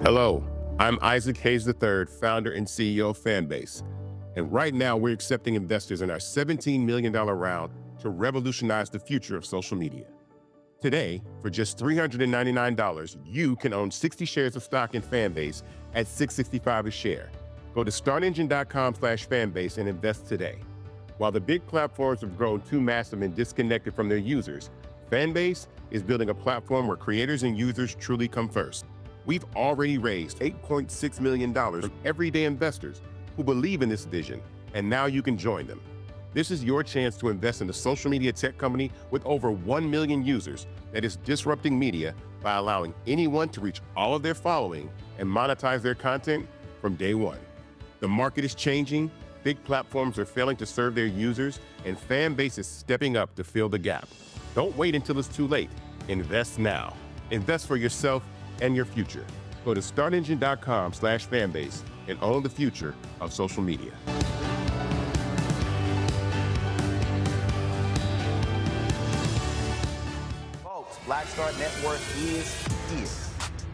Hello, I'm Isaac Hayes III, founder and CEO of Fanbase. And right now we're accepting investors in our $17 million round to revolutionize the future of social media. Today, for just $399, you can own 60 shares of stock in Fanbase at $6.65 a share. Go to startengine.com/fanbase and invest today. While the big platforms have grown too massive and disconnected from their users, Fanbase is building a platform where creators and users truly come first. We've already raised $8.6 million from everyday investors who believe in this vision, and now you can join them. This is your chance to invest in a social media tech company with over 1 million users that is disrupting media by allowing anyone to reach all of their following and monetize their content from day one. The market is changing, big platforms are failing to serve their users, and Fanbase is stepping up to fill the gap. Don't wait until it's too late. Invest now. Invest for yourself and your future. Go to startengine.com/fanbase and own the future of social media. Folks, Black Star Network is here.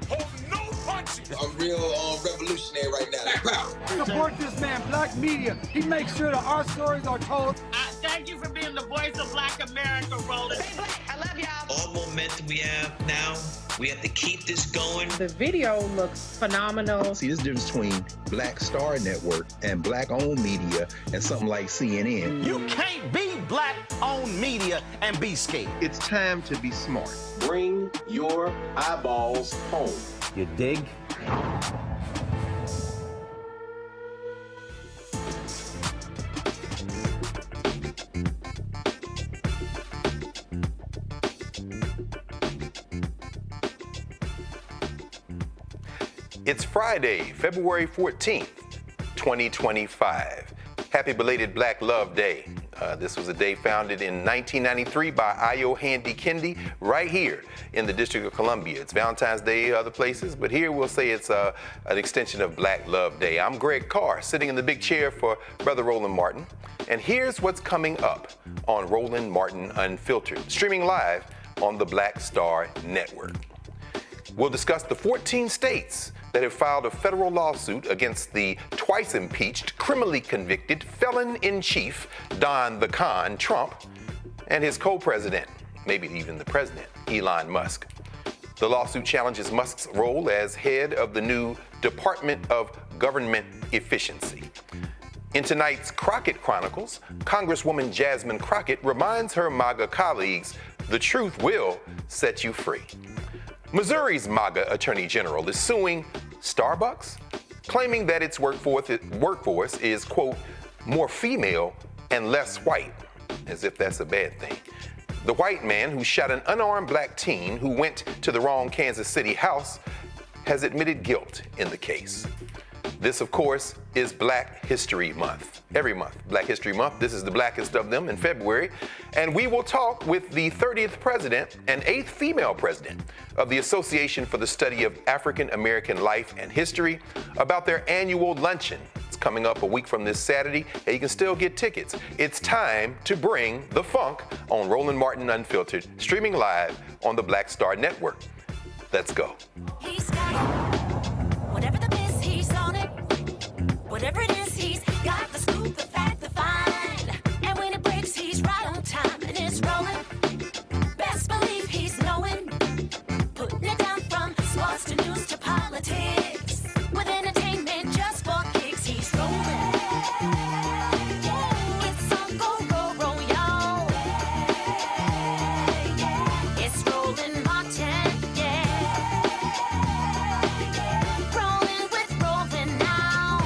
Hold no punches. I'm real revolutionary right now. Support this man, Black Media. He makes sure that our stories are told. Thank you for being the voice of Black America, Roland. Stay black. I love y'all. All momentum we have now, we have to keep this going. The video looks phenomenal. See, there's a difference between Black Star Network and Black-owned media and something like CNN. You can't be Black-owned media and be scared. It's time to be smart. Bring your eyeballs home. You dig? It's Friday, February 14th, 2025. Happy belated Black Love Day. This was a day founded in 1993 by Ayo Handy Kendi right here in the District of Columbia. It's Valentine's Day other places, but here we'll say it's an extension of Black Love Day. I'm Greg Carr, sitting in the big chair for Brother Roland Martin. And here's what's coming up on Roland Martin Unfiltered, streaming live on the Black Star Network. We'll discuss the 14 states that have filed a federal lawsuit against the twice-impeached, criminally convicted felon-in-chief, Don the Con Trump, and his co-president, maybe even the president, Elon Musk. The lawsuit challenges Musk's role as head of the new Department of Government Efficiency. In tonight's Crockett Chronicles, Congresswoman Jasmine Crockett reminds her MAGA colleagues, the truth will set you free. Missouri's MAGA Attorney General is suing Starbucks, claiming that its workforce is, quote, more female and less white, as if that's a bad thing. The white man who shot an unarmed black teen who went to the wrong Kansas City house has admitted guilt in the case. This, of course, is Black History Month. Every month, Black History Month. This is the blackest of them in February. And we will talk with the 30th president and 8th female president of the Association for the Study of African American Life and History about their annual luncheon. It's coming up a week from this Saturday, and you can still get tickets. It's time to bring the funk on Roland Martin Unfiltered, streaming live on the Black Star Network. Let's go. He's got it. Whatever the miss, he's on it. Whatever it is, he's got the scoop, the fact, the find. And when it breaks, he's right on time and it's rolling. Best believe he's knowing. Putting it down from sports to news to politics. With entertainment just for kicks, he's rolling. It's on go, roll, roll, y'all. It's Roland Martin, yeah. Rolling with Roland now.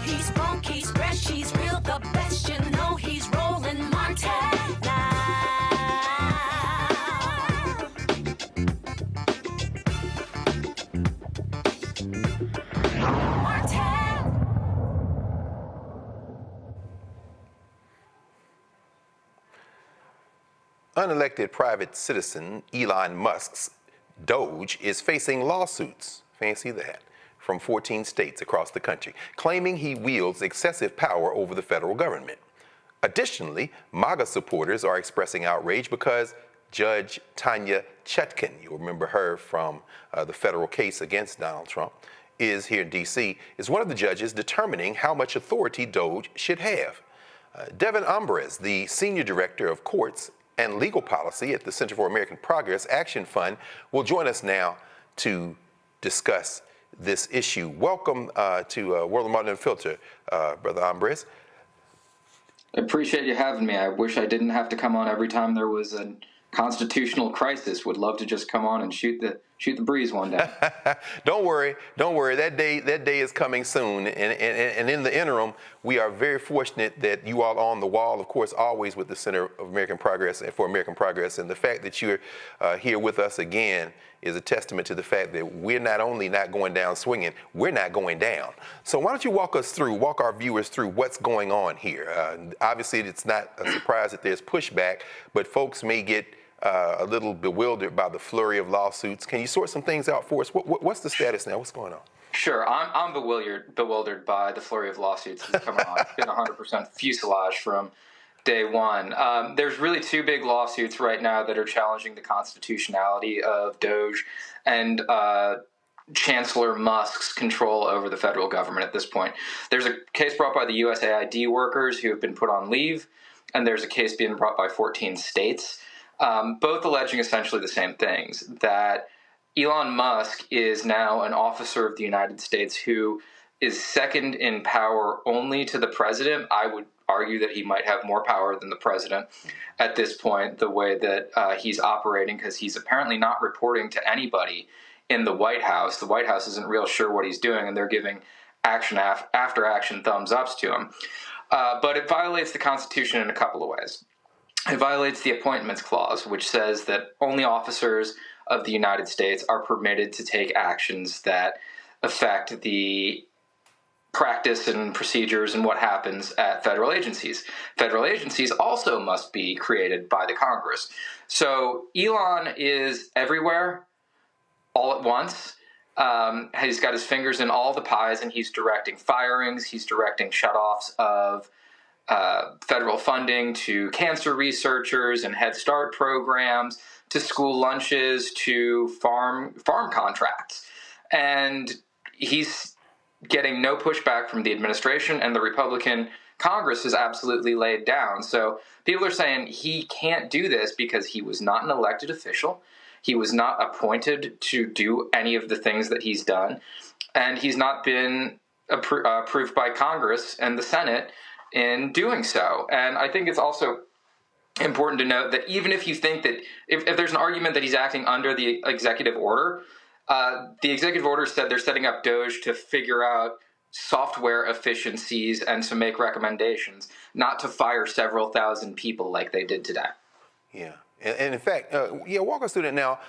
He's funk, he's fresh, he's real, the best, you know he's Roland Martin now. Martin. Unelected private citizen Elon Musk's DOGE is facing lawsuits, fancy that, from 14 states across the country, claiming he wields excessive power over the federal government. Additionally, MAGA supporters are expressing outrage because Judge Tanya Chutkan, you'll remember her from the federal case against Donald Trump, is here in D.C., is one of the judges determining how much authority DOGE should have. Devin Ambrose, the Senior Director of Courts and Legal Policy at the Center for American Progress Action Fund, will join us now to discuss this issue. Welcome to World of Martin Filter, Brother Ambrose. I appreciate you having me. I wish I didn't have to come on every time there was a constitutional crisis. Would love to just come on and shoot the breeze one day. Don't worry. That day is coming soon. And in the interim, we are very fortunate that you all are on the wall, of course, always with the Center of American Progress and for American Progress. And the fact that you're here with us again is a testament to the fact that we're not only not going down swinging, we're not going down. So why don't you walk our viewers through what's going on here? Obviously, it's not a surprise that there's pushback, but folks may get a little bewildered by the flurry of lawsuits. Can you sort some things out for us? What's the status now? What's going on? Sure. I'm bewildered by the flurry of lawsuits that's coming on. It's been 100% fuselage from day one. There's really two big lawsuits right now that are challenging the constitutionality of DOGE and Chancellor Musk's control over the federal government at this point. There's a case brought by the USAID workers who have been put on leave, and there's a case being brought by 14 states. Both alleging essentially the same things, that Elon Musk is now an officer of the United States who is second in power only to the president. I would argue that he might have more power than the president at this point, the way that he's operating, because he's apparently not reporting to anybody in the White House. The White House isn't real sure what he's doing, and they're giving action after action thumbs ups to him. But it violates the Constitution in a couple of ways. It violates the Appointments Clause, which says that only officers of the United States are permitted to take actions that affect the practice and procedures and what happens at federal agencies. Federal agencies also must be created by the Congress. So Elon is everywhere, all at once. He's got his fingers in all the pies, and he's directing firings, he's directing shutoffs of federal funding to cancer researchers and Head Start programs, to school lunches, to farm contracts. And he's getting no pushback from the administration, and the Republican Congress is absolutely laid down. So people are saying he can't do this because he was not an elected official. He was not appointed to do any of the things that he's done. And he's not been approved by Congress and the Senate in doing so. And I think it's also important to note that even if you think that if there's an argument that he's acting under the executive order said they're setting up DOGE to figure out software efficiencies and to make recommendations, not to fire several thousand people like they did today. Yeah. And in fact, walk us through that now.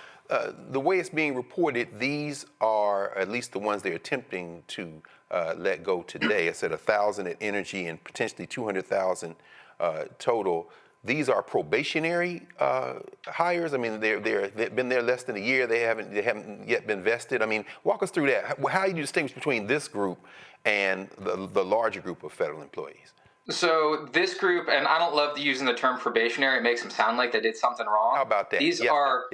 The way it's being reported, these are at least the ones they're attempting to let go today. I said 1,000 at Energy and potentially 200,000 total. These are probationary hires. I mean, they've been there less than a year. They haven't yet been vested. I mean, walk us through that. How do you distinguish between this group and the larger group of federal employees? So this group, and I don't love using the term probationary. It makes them sound like they did something wrong. How about that? These are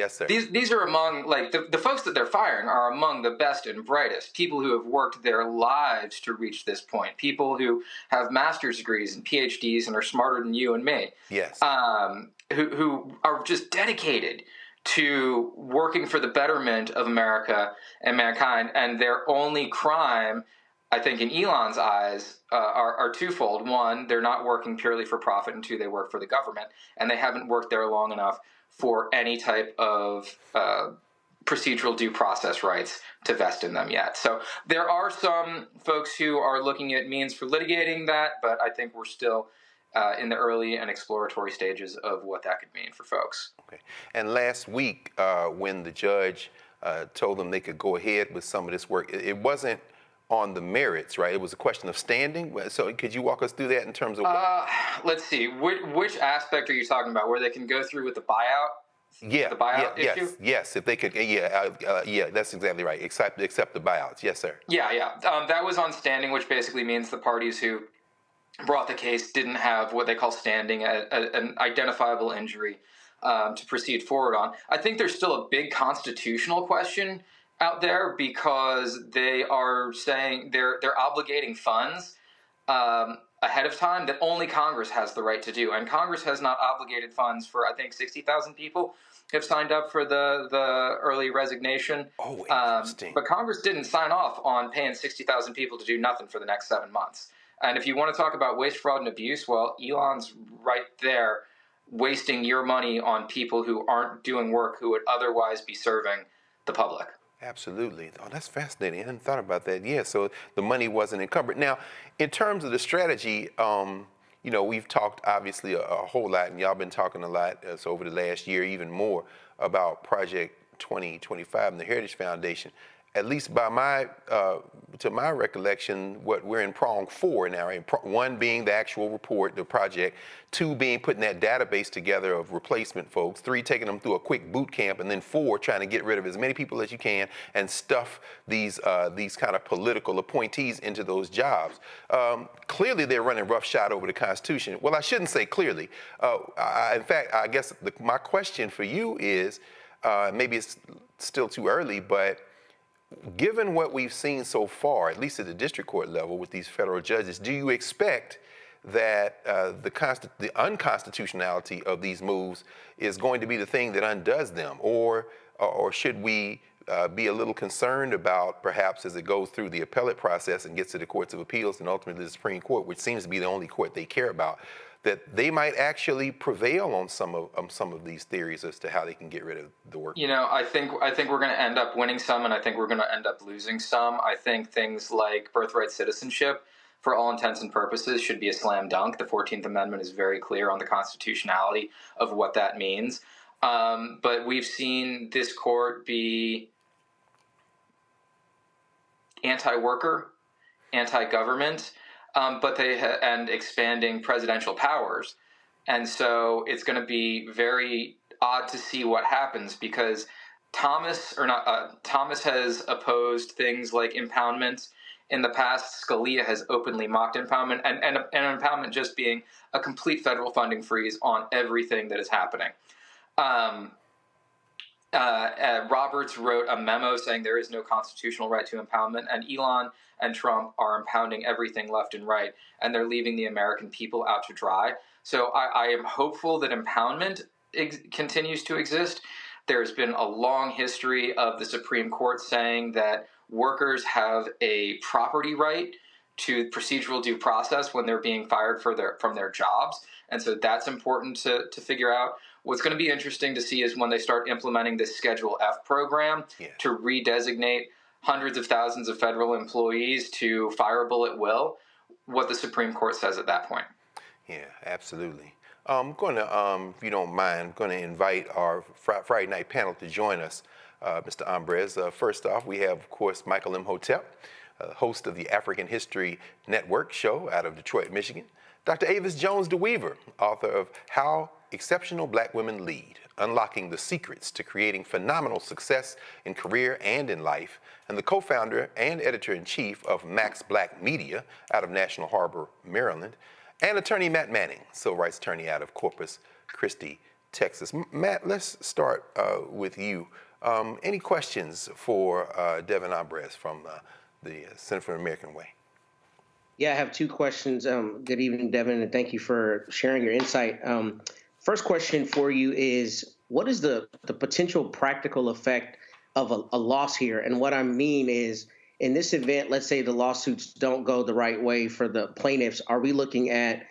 among, like, the folks that they're firing are among the best and brightest, people who have worked their lives to reach this point, people who have master's degrees and PhDs and are smarter than you and me. Yes. Who are just dedicated to working for the betterment of America and mankind, and their only crime, I think, in Elon's eyes, are twofold. One, they're not working purely for profit, and two, they work for the government, and they haven't worked there long enough for any type of procedural due process rights to vest in them yet. So there are some folks who are looking at means for litigating that, but I think we're still in the early and exploratory stages of what that could mean for folks. Okay. And last week, when the judge told them they could go ahead with some of this work, it wasn't on the merits, right? It was a question of standing. So could you walk us through that in terms of let's see. Which aspect are you talking about? Where they can go through with the buyout? Yeah. The buyout issue? Yes. If they could, that's exactly right. Accept the buyouts. Yes, sir. Yeah. That was on standing, which basically means the parties who brought the case didn't have what they call standing, an identifiable injury to proceed forward on. I think there's still a big constitutional question out there because they are saying they're obligating funds ahead of time that only Congress has the right to do, and Congress has not obligated funds for, I think, 60,000 people have signed up for the early resignation. Oh, interesting. But Congress didn't sign off on paying 60,000 people to do nothing for the next 7 months. And if you want to talk about waste, fraud, and abuse, well, Elon's right there wasting your money on people who aren't doing work who would otherwise be serving the public. Absolutely. Oh, that's fascinating. I hadn't thought about that. Yeah, so the money wasn't encumbered. Now, in terms of the strategy, we've talked obviously a whole lot, and y'all been talking a lot so over the last year, even more, about Project 2025 and the Heritage Foundation. At least to my recollection, what we're in prong 4 now, right? 1 being the actual report, the project, 2 being putting that database together of replacement folks, 3 taking them through a quick boot camp, and then 4 trying to get rid of as many people as you can and stuff these kind of political appointees into those jobs. Clearly, they're running roughshod over the Constitution. Well, I shouldn't say clearly. In fact, I guess my question for you is, maybe it's still too early, but given what we've seen so far, at least at the district court level with these federal judges, do you expect that the unconstitutionality of these moves is going to be the thing that undoes them? Or should we be a little concerned about, perhaps as it goes through the appellate process and gets to the courts of appeals and ultimately the Supreme Court, which seems to be the only court they care about, that they might actually prevail on some of these theories as to how they can get rid of the work? I think we're going to end up winning some, and I think we're going to end up losing some. I think things like birthright citizenship, for all intents and purposes, should be a slam dunk. The 14th Amendment is very clear on the constitutionality of what that means. But we've seen this court be anti-worker, anti-government, and expanding presidential powers. And so it's going to be very odd to see what happens, because Thomas has opposed things like impoundment in the past. Scalia has openly mocked impoundment, and impoundment just being a complete federal funding freeze on everything that is happening. Roberts wrote a memo saying there is no constitutional right to impoundment, and Elon and Trump are impounding everything left and right, and they're leaving the American people out to dry. So I am hopeful that impoundment continues to exist. There's been a long history of the Supreme Court saying that workers have a property right to procedural due process when they're being fired from their jobs. And so that's important to figure out. What's going to be interesting to see is when they start implementing this Schedule F program to redesignate hundreds of thousands of federal employees to fireable at will, what the Supreme Court says at that point. Yeah, absolutely. I'm going to, if you don't mind, I'm going to invite our Friday night panel to join us, Mr. Ambrez. First off, we have, of course, Michael Imhotep, host of the African History Network show out of Detroit, Michigan. Dr. Avis Jones DeWeaver, author of How Exceptional Black Women Lead, Unlocking the Secrets to Creating Phenomenal Success in Career and in Life, and the co-founder and editor-in-chief of Max Black Media out of National Harbor, Maryland, and attorney Matt Manning, civil rights attorney out of Corpus Christi, Texas. Matt, let's start with you. Any questions for Devin Ambrez from the Center for the American Way? Yeah, I have 2 questions. Good evening, Devin, and thank you for sharing your insight. First question for you is, what is the potential practical effect of a loss here? And what I mean is, in this event, let's say the lawsuits don't go the right way for the plaintiffs, are we looking at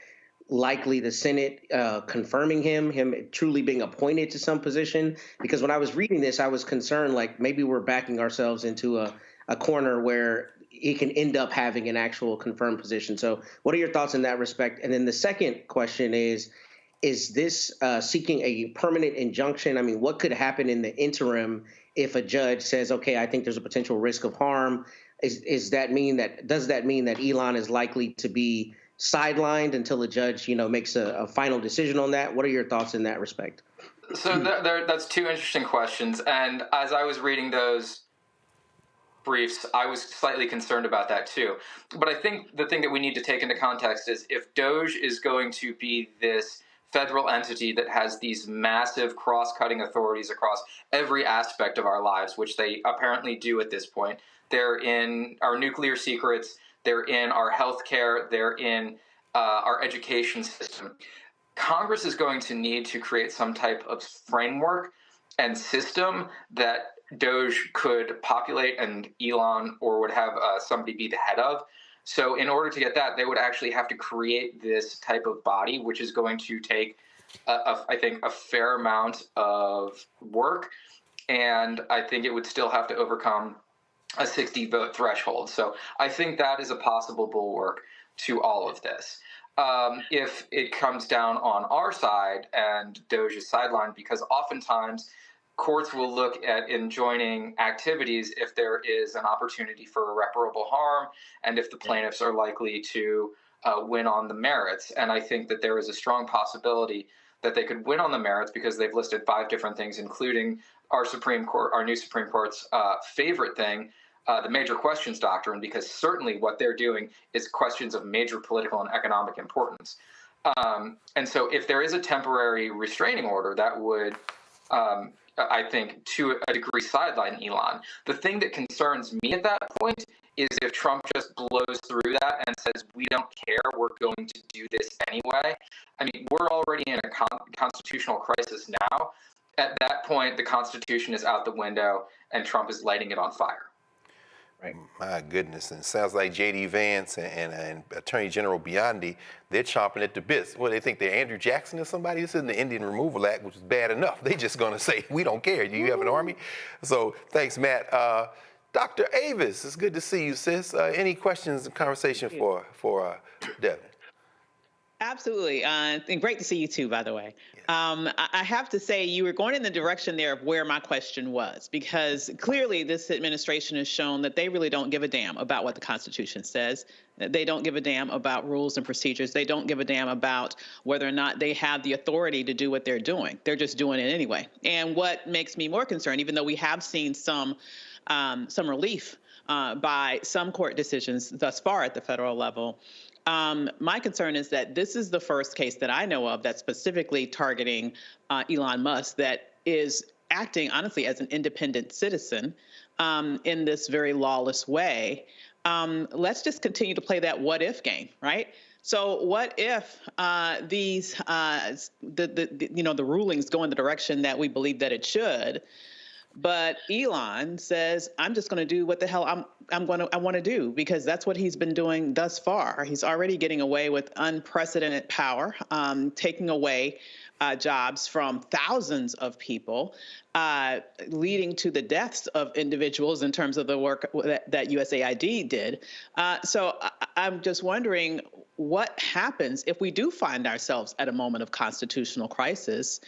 likely the Senate confirming him truly being appointed to some position? Because when I was reading this, I was concerned, like maybe we're backing ourselves into a corner where he can end up having an actual confirmed position. So what are your thoughts in that respect? And then the second question is this seeking a permanent injunction? I mean, what could happen in the interim if a judge says, okay, I think there's a potential risk of harm? Does that mean that Elon is likely to be sidelined until a judge, makes a final decision on that? What are your thoughts in that respect? So that's 2 interesting questions. And as I was reading those briefs, I was slightly concerned about that too. But I think the thing that we need to take into context is if DOGE is going to be this federal entity that has these massive cross-cutting authorities across every aspect of our lives, which they apparently do at this point. They're in our nuclear secrets, they're in our healthcare, they're in our education system. Congress is going to need to create some type of framework and system that DOGE could populate and Elon or would have somebody be the head of. So in order to get that, they would actually have to create this type of body, which is going to take, I think, a fair amount of work. And I think it would still have to overcome a 60-vote threshold. So I think that is a possible bulwark to all of this. If it comes down on our side and DOGE is sidelined, because oftentimes courts will look at enjoining activities if there is an opportunity for irreparable harm and if the plaintiffs are likely to win on the merits. And I think that there is a strong possibility that they could win on the merits because they've listed 5 different things, including our Supreme Court, our new Supreme Court's favorite thing, the major questions doctrine, because certainly what they're doing is questions of major political and economic importance. And so if there is a temporary restraining order, that would I think, to a degree, sideline Elon. The thing that concerns me at that point is if Trump just blows through that and says, we don't care, we're going to do this anyway. I mean, we're already in a constitutional crisis now. At that point, the Constitution is out the window and Trump is lighting it on fire. Right. My goodness, and it sounds like J.D. Vance and Attorney General Biondi, they're chomping at the bits. Well, they think they're Andrew Jackson or somebody. This isn't the Indian Removal Act, which is bad enough. They just going to say, we don't care. Do you have an army? So thanks, Matt. Dr. Avis, it's good to see you, sis. Any questions and conversation for Devin? Absolutely. And great to see you too, by the way. I have to say you were going in the direction there of where my question was, because clearly this administration has shown that they really don't give a damn about what the Constitution says. They don't give a damn about rules and procedures. They don't give a damn about whether or not they have the authority to do what they're doing. They're just doing it anyway. And what makes me more concerned, even though we have seen some relief by some court decisions thus far at the federal level, my concern is that this is the first case that I know of that's specifically targeting Elon Musk that is acting, honestly, as an independent citizen in this very lawless way. Let's just continue to play that what-if game, right? So what if the rulings go in the direction that we believe that it should, but Elon says, I'm just going to do what the hell I want to do, because that's what he's been doing thus far. He's already getting away with unprecedented power, taking away jobs from thousands of people, leading to the deaths of individuals in terms of the work that USAID did. So I'm just wondering what happens if we do find ourselves at a moment of constitutional crisis.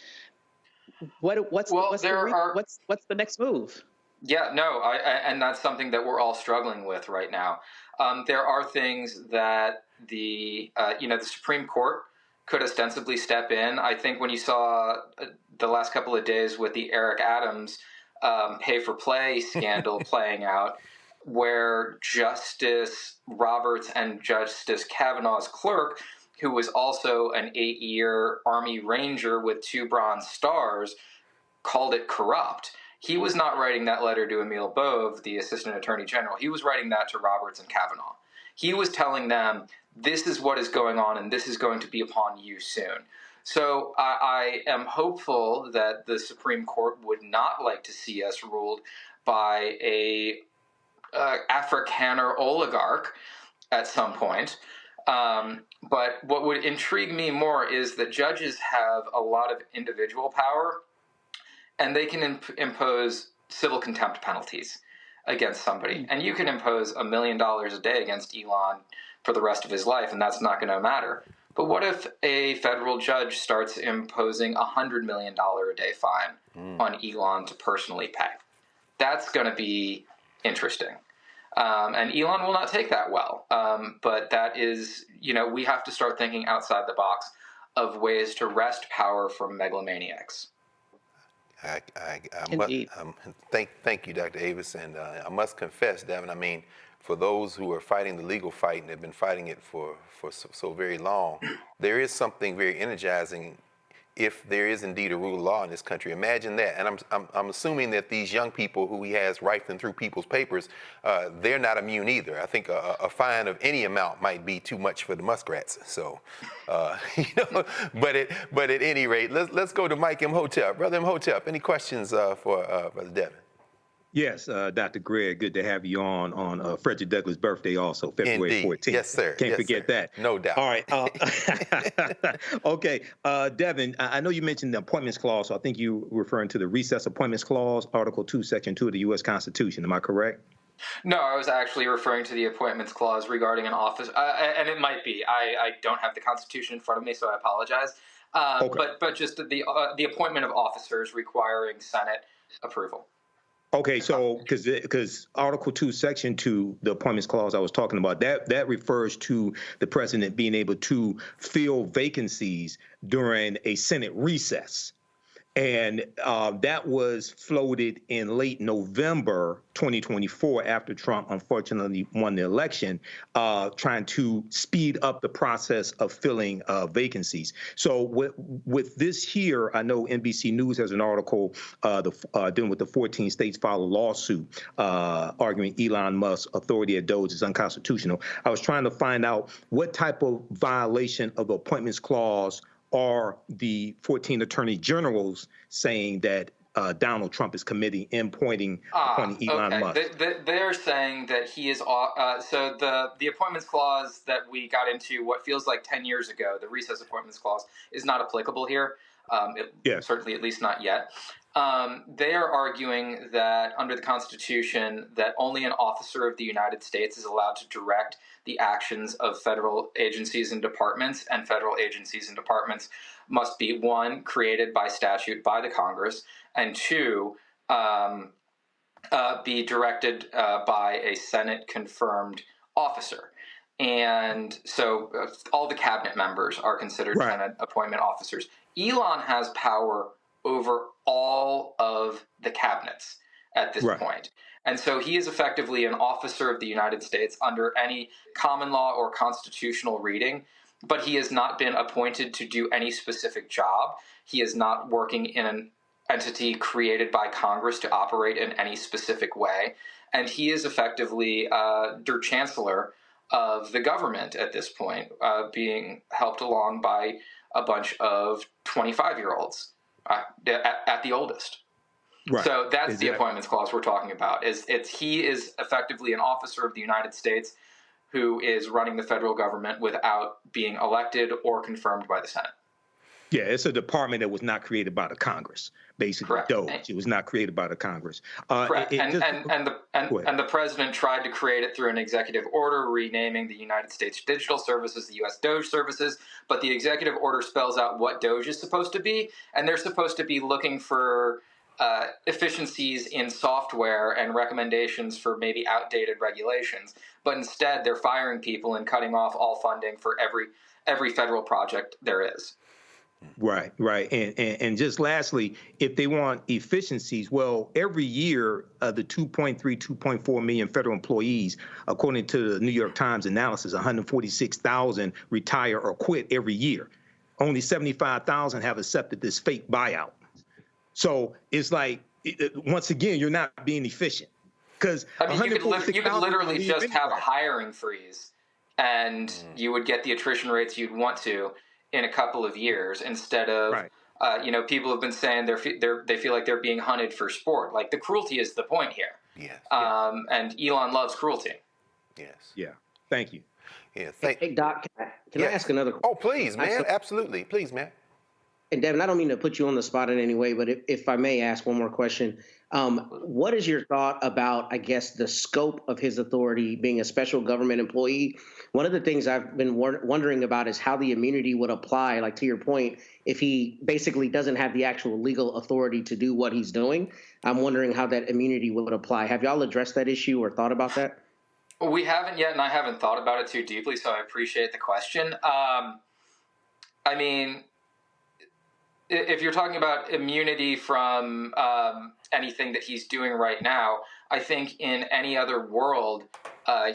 What's the next move? Yeah, no, and that's something that we're all struggling with right now. There are things that the Supreme Court could ostensibly step in. I think when you saw the last couple of days with the Eric Adams pay for play scandal playing out, where Justice Roberts and Justice Kavanaugh's clerk, who was also an 8-year Army Ranger with 2 Bronze Stars, called it corrupt. He was not writing that letter to Emil Bove, the Assistant Attorney General. He was writing that to Roberts and Kavanaugh. He was telling them, this is what is going on, and this is going to be upon you soon. So I am hopeful that the Supreme Court would not like to see us ruled by a Afrikaner oligarch at some point. But what would intrigue me more is that judges have a lot of individual power, and they can impose civil contempt penalties against somebody. And you can impose $1 million a day against Elon for the rest of his life, and that's not going to matter. But what if a federal judge starts imposing $100 million a day fine on Elon to personally pay? That's going to be interesting. And Elon will not take that well. But that is, we have to start thinking outside the box of ways to wrest power from megalomaniacs. Thank you, Dr. Avis. And I must confess, Devin, I mean, for those who are fighting the legal fight and have been fighting it for so very long, there is something very energizing if there is indeed a rule of law in this country. Imagine that. And I'm assuming that these young people who he has rifling through people's papers, they're not immune either. I think a fine of any amount might be too much for the muskrats. So, but at any rate, let's go to Mike Imhotep. Brother Imhotep, any questions for Brother Devin? Yes, Dr. Greg, good to have you on Frederick Douglass' birthday also, February 14th. Yes, sir. Can't forget that. No doubt. All right. Okay, Devin, I know you mentioned the appointments clause, so I think you were referring to the recess appointments clause, Article 2, Section 2 of the U.S. Constitution. Am I correct? No, I was actually referring to the appointments clause regarding an office, and it might be. I don't have the Constitution in front of me, so I apologize. Okay. But just the appointment of officers requiring Senate approval. Okay, so because Article 2, Section 2, the appointments clause I was talking about, that refers to the president being able to fill vacancies during a Senate recess. And that was floated in late November 2024 after Trump unfortunately won the election, trying to speed up the process of filling vacancies. So with this here, I know NBC News has an article dealing with the 14 states filed a lawsuit arguing Elon Musk's authority at DOGE is unconstitutional. I was trying to find out what type of violation of the appointments clause are the 14 attorney generals saying that Donald Trump is committing in appointing Elon Musk? They're saying that he is so the appointments clause that we got into what feels like 10 years ago, the recess appointments clause, is not applicable here. Certainly, at least not yet. They are arguing that under the Constitution, that only an officer of the United States is allowed to direct the actions of federal agencies and departments, and federal agencies and departments must be, one, created by statute by the Congress, and two, be directed by a Senate-confirmed officer. And so all the cabinet members are considered Senate appointment officers. Elon has power over all of the cabinets at this point. And so he is effectively an officer of the United States under any common law or constitutional reading, but he has not been appointed to do any specific job. He is not working in an entity created by Congress to operate in any specific way. And he is effectively Der Chancellor of the government at this point, being helped along by a bunch of 25-year-olds at the oldest. So that's the appointments clause we're talking about. He is effectively an officer of the United States who is running the federal government without being elected or confirmed by the Senate. Yeah, it's a department that was not created by the Congress, basically. Correct. DOGE. It was not created by the Congress. Correct. And the president tried to create it through an executive order renaming the United States Digital Services the U.S. DOGE Services, but the executive order spells out what DOGE is supposed to be, and they're supposed to be looking for efficiencies in software and recommendations for maybe outdated regulations, but instead they're firing people and cutting off all funding for every federal project there is. Right. And just lastly, if they want efficiencies, well, every year, the 2.4 million federal employees, according to the New York Times analysis, 146,000 retire or quit every year. Only 75,000 have accepted this fake buyout. So it's like, once again, you're not being efficient. Because you could literally just have a hiring freeze, and you would get the attrition rates you'd want to in a couple of years, instead of people have been saying they feel like they're being hunted for sport. Like, the cruelty is the point here. Yes. And Elon loves cruelty. Yes. Yeah. Thank you. Yeah. Hey, Doc, can I ask another question? Oh, please, man. Absolutely. Please, man. And Devin, I don't mean to put you on the spot in any way, but if I may ask one more question, what is your thought about, I guess, the scope of his authority being a special government employee? One of the things I've been wondering about is how the immunity would apply, like to your point, if he basically doesn't have the actual legal authority to do what he's doing. I'm wondering how that immunity would apply. Have y'all addressed that issue or thought about that? Well, we haven't yet, and I haven't thought about it too deeply, so I appreciate the question. I mean, if you're talking about immunity from anything that he's doing right now, I think in any other world,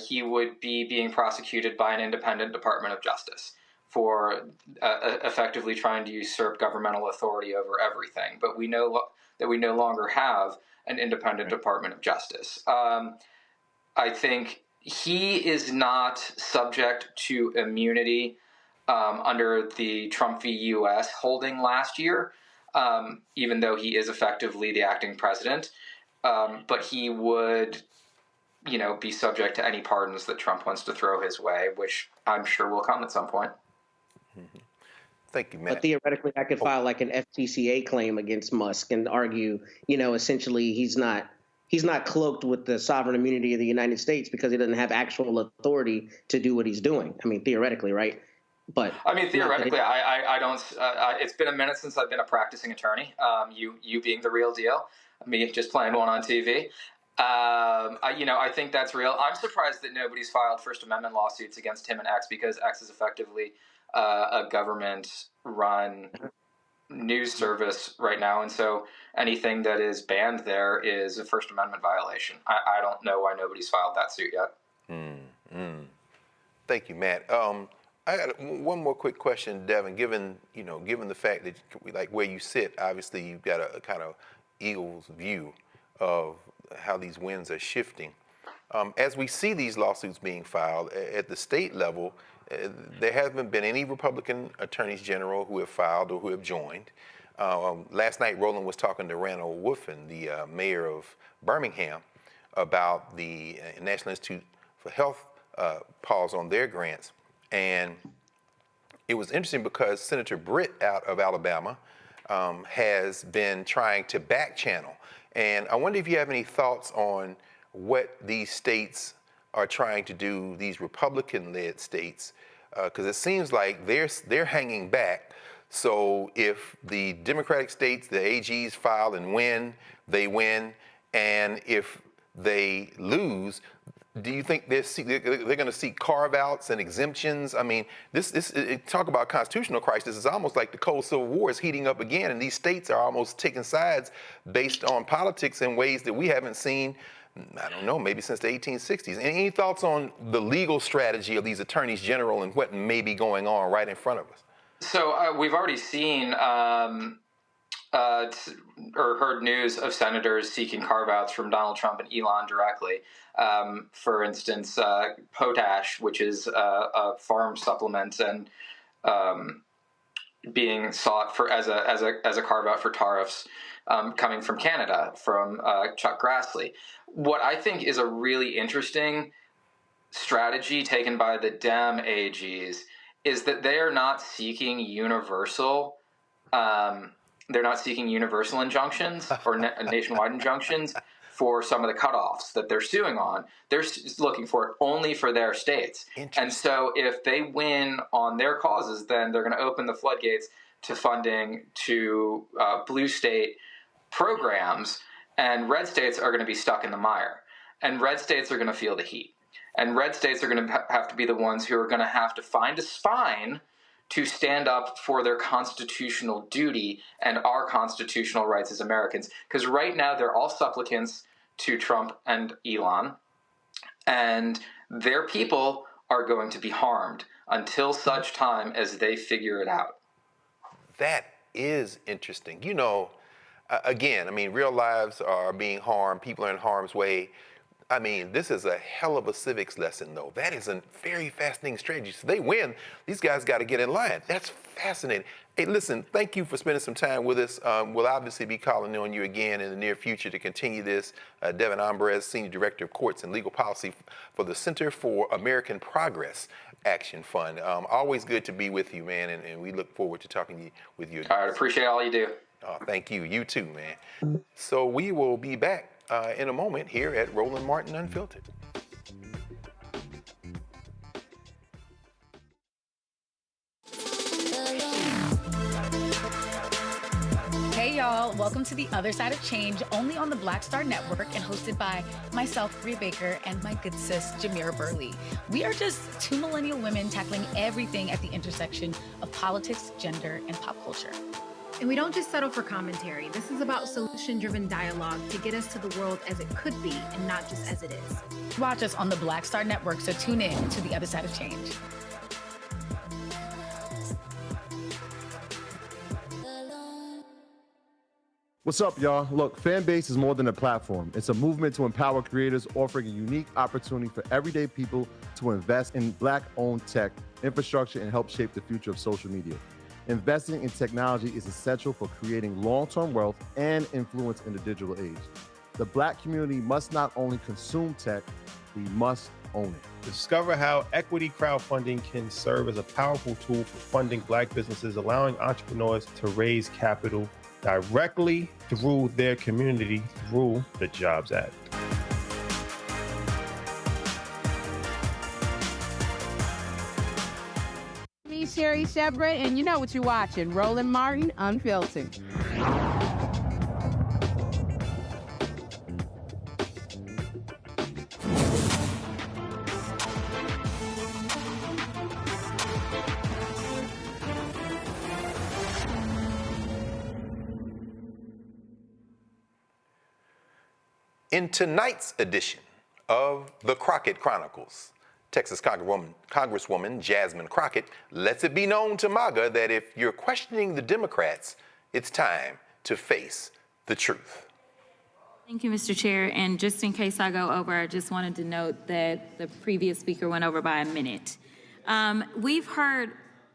he would be being prosecuted by an independent Department of Justice for effectively trying to usurp governmental authority over everything. But we know that we no longer have an independent Department of Justice. I think he is not subject to immunity under the Trump v. U.S. holding last year, even though he is effectively the acting president. But he would, be subject to any pardons that Trump wants to throw his way, which I'm sure will come at some point. Mm-hmm. Thank you, Matt. But theoretically, I could file like an FTCA claim against Musk and argue, essentially he's not cloaked with the sovereign immunity of the United States because he doesn't have actual authority to do what he's doing. I mean, theoretically, right? But I mean, theoretically, I don't. It's been a minute since I've been a practicing attorney. You being the real deal, me just playing one on TV. I think that's real. I'm surprised that nobody's filed First Amendment lawsuits against him and X, because X is effectively a government-run news service right now, and so anything that is banned there is a First Amendment violation. I don't know why nobody's filed that suit yet. Thank you, Matt. I got one more quick question, Devin. Given the fact that, like, where you sit, obviously you've got a kind of eagle's view of how these winds are shifting. As we see these lawsuits being filed at the state level, there haven't been any Republican attorneys general who have filed or who have joined. Last night, Roland was talking to Randall Wolfen, the mayor of Birmingham, about the National Institute for Health pause on their grants. And it was interesting because Senator Britt out of Alabama has been trying to back channel. And I wonder if you have any thoughts on what these states are trying to do, these Republican-led states, because it seems like they're hanging back. So if the Democratic states, the AGs file and win, they win. And if they lose, do you think they're going to seek carve-outs and exemptions? I mean, talk about constitutional crisis. It's almost like the Cold Civil War is heating up again, and these states are almost taking sides based on politics in ways that we haven't seen, I don't know, maybe since the 1860s. Any thoughts on the legal strategy of these attorneys general and what may be going on right in front of us? So we've already seen or heard news of senators seeking carve-outs from Donald Trump and Elon directly. For instance, potash, which is a farm supplement, and being sought for as a carve-out for tariffs coming from Canada, from Chuck Grassley. What I think is a really interesting strategy taken by the Dem AGs is that they are not seeking universal. They're not seeking universal injunctions or nationwide injunctions for some of the cutoffs that they're suing on. They're looking for it only for their states. And so if they win on their causes, then they're going to open the floodgates to funding to blue state programs, and red states are going to be stuck in the mire. And red states are going to feel the heat. And red states are going to have to be the ones who are going to have to find a spine to stand up for their constitutional duty and our constitutional rights as Americans. Because right now they're all supplicants to Trump and Elon, and their people are going to be harmed until such time as they figure it out. That is interesting. Again, I mean, real lives are being harmed. People are in harm's way. I mean, this is a hell of a civics lesson, though. That is a very fascinating strategy. So they win. These guys got to get in line. That's fascinating. Hey, listen, thank you for spending some time with us. We'll obviously be calling on you again in the near future to continue this. Devin Ambrose, Senior Director of Courts and Legal Policy for the Center for American Progress Action Fund. Always good to be with you, man, and we look forward to talking with you. All right, appreciate all you do. Thank you. You too, man. So we will be back in a moment here at Roland Martin Unfiltered. Hey y'all, welcome to The Other Side of Change, only on the Black Star Network and hosted by myself, Bria Baker, and my good sis, Jamira Burley. We are just two millennial women tackling everything at the intersection of politics, gender, and pop culture. And we don't just settle for commentary. This is about solution-driven dialogue to get us to the world as it could be and not just as it is. Watch us on the Black Star Network, so tune in to The Other Side of Change. What's up, y'all? Look, Fanbase is more than a platform. It's a movement to empower creators, offering a unique opportunity for everyday people to invest in Black-owned tech, infrastructure, and help shape the future of social media. Investing in technology is essential for creating long-term wealth and influence in the digital age. The Black community must not only consume tech, we must own it. Discover how equity crowdfunding can serve as a powerful tool for funding Black businesses, allowing entrepreneurs to raise capital directly through their community through the Jobs Act. Me, Sherry Shepard, and you know what you're watching, Roland Martin Unfiltered. In tonight's edition of the Crockett Chronicles, Texas Congresswoman Jasmine Crockett lets it be known to MAGA that if you're questioning the Democrats, it's time to face the truth. Thank you, Mr. Chair. And just in case I go over, I just wanted to note that the previous speaker went over by a minute. We've heard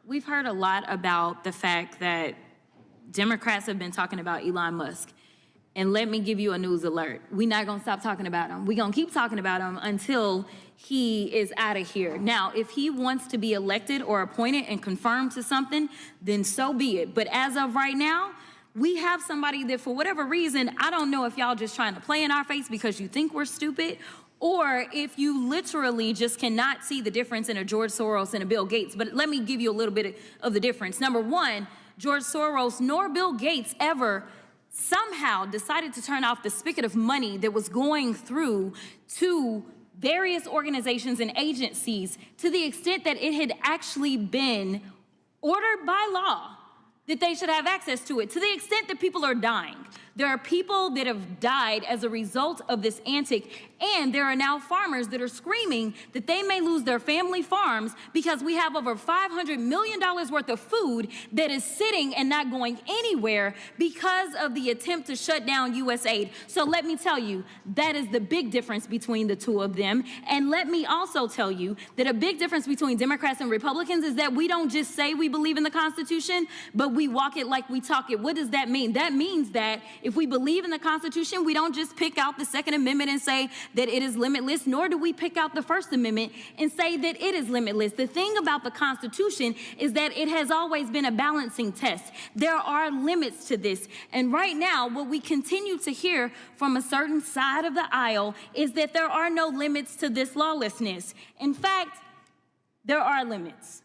a lot about the fact that Democrats have been talking about Elon Musk. And let me give you a news alert. We're not gonna stop talking about him. We're gonna keep talking about him until he is out of here. Now, if he wants to be elected or appointed and confirmed to something, then so be it. But as of right now, we have somebody that for whatever reason, I don't know if y'all just trying to play in our face because you think we're stupid, or if you literally just cannot see the difference in a George Soros and a Bill Gates. But let me give you a little bit of the difference. Number one, George Soros nor Bill Gates ever somehow decided to turn off the spigot of money that was going through to various organizations and agencies to the extent that it had actually been ordered by law that they should have access to it, to the extent that people are dying. There are people that have died as a result of this antic, and there are now farmers that are screaming that they may lose their family farms because we have over $500 million worth of food that is sitting and not going anywhere because of the attempt to shut down U.S. aid. So let me tell you, that is the big difference between the two of them. And let me also tell you that a big difference between Democrats and Republicans is that we don't just say we believe in the Constitution, but we walk it like we talk it. What does that mean? That means that if we believe in the Constitution, we don't just pick out the Second Amendment and say that it is limitless, nor do we pick out the First Amendment and say that it is limitless. The thing about the Constitution is that it has always been a balancing test. There are limits to this. And right now, what we continue to hear from a certain side of the aisle is that there are no limits to this lawlessness. In fact, there are limits.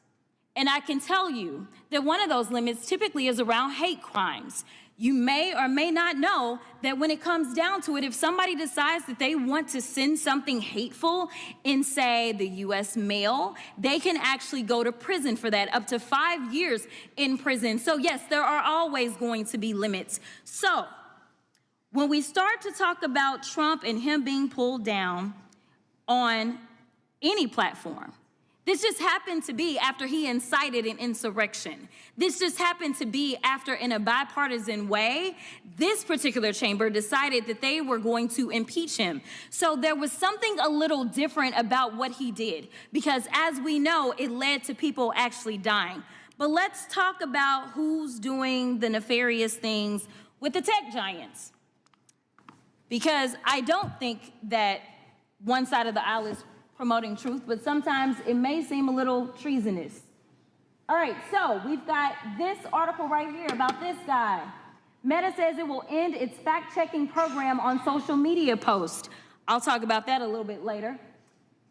And I can tell you that one of those limits typically is around hate crimes. You may or may not know that when it comes down to it, if somebody decides that they want to send something hateful in, say, the U.S. mail, they can actually go to prison for that, up to 5 years in prison. So yes, there are always going to be limits. So when we start to talk about Trump and him being pulled down on any platform, this just happened to be after he incited an insurrection. This just happened to be after, in a bipartisan way, this particular chamber decided that they were going to impeach him. So there was something a little different about what he did, because as we know, it led to people actually dying. But let's talk about who's doing the nefarious things with the tech giants. Because I don't think that one side of the aisle is promoting truth, but sometimes it may seem a little treasonous. All right, so we've got this article right here about this guy. Meta says it will end its fact-checking program on social media posts. I'll talk about that a little bit later.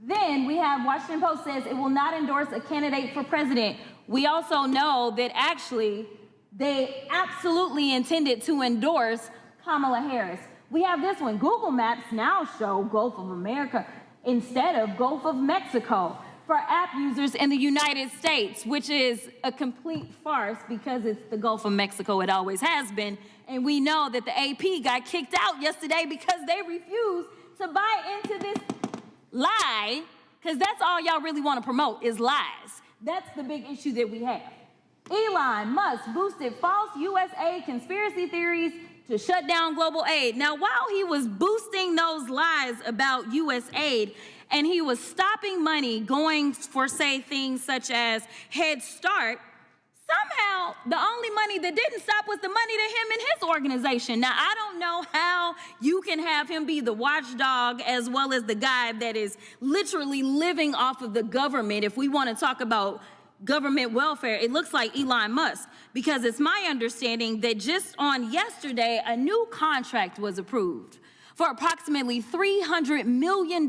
Then we have Washington Post says it will not endorse a candidate for president. We also know that actually they absolutely intended to endorse Kamala Harris. We have this one. Google Maps now show Gulf of America instead of Gulf of Mexico for app users in the United States, which is a complete farce because it's the Gulf of Mexico. It always has been. And we know that the AP got kicked out yesterday because they refused to buy into this lie, because that's all y'all really want to promote is lies. That's the big issue that we have. Elon Musk boosted false U.S. aid conspiracy theories to shut down global aid. Now, while he was boosting those lies about U.S. aid, and he was stopping money going for, say, things such as Head Start, somehow the only money that didn't stop was the money to him and his organization. Now, I don't know how you can have him be the watchdog as well as the guy that is literally living off of the government. If we want to talk about government welfare, it looks like Elon Musk, because it's my understanding that just on yesterday, a new contract was approved for approximately $300 million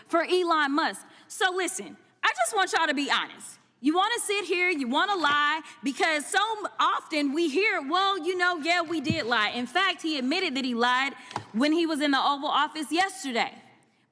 for Elon Musk. So listen, I just want y'all to be honest. You want to sit here, you want to lie, because so often we hear, well, you know, yeah, we did lie. In fact, he admitted that he lied when he was in the Oval Office yesterday.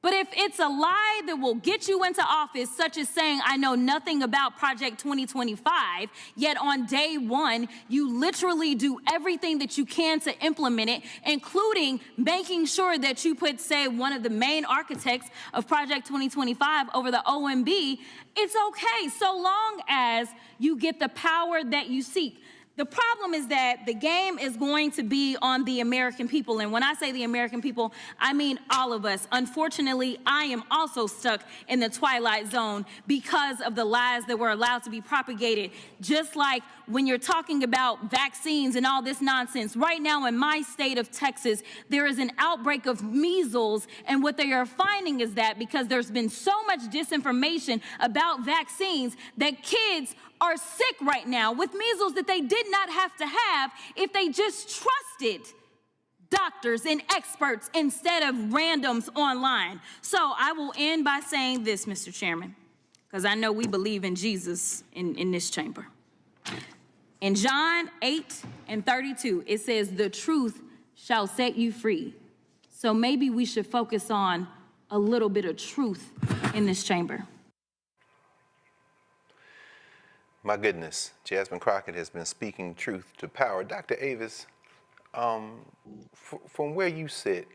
But if it's a lie that will get you into office, such as saying, I know nothing about Project 2025, yet on day one, you literally do everything that you can to implement it, including making sure that you put, say, one of the main architects of Project 2025 over the OMB, it's okay, so long as you get the power that you seek. The problem is that the game is going to be on the American people. And when I say the American people, I mean all of us. Unfortunately, I am also stuck in the twilight zone because of the lies that were allowed to be propagated. Just like when you're talking about vaccines and all this nonsense. Right now in my state of Texas, there is an outbreak of measles. And what they are finding is that because there's been so much disinformation about vaccines, that kids are sick right now with measles that they did not have to have if they just trusted doctors and experts instead of randoms online. So I will end by saying this, Mr. Chairman, because I know we believe in Jesus in this chamber. In John 8:32, it says, the truth shall set you free. So maybe we should focus on a little bit of truth in this chamber. My goodness, Jasmine Crockett has been speaking truth to power. Dr. Avis, from where you sit,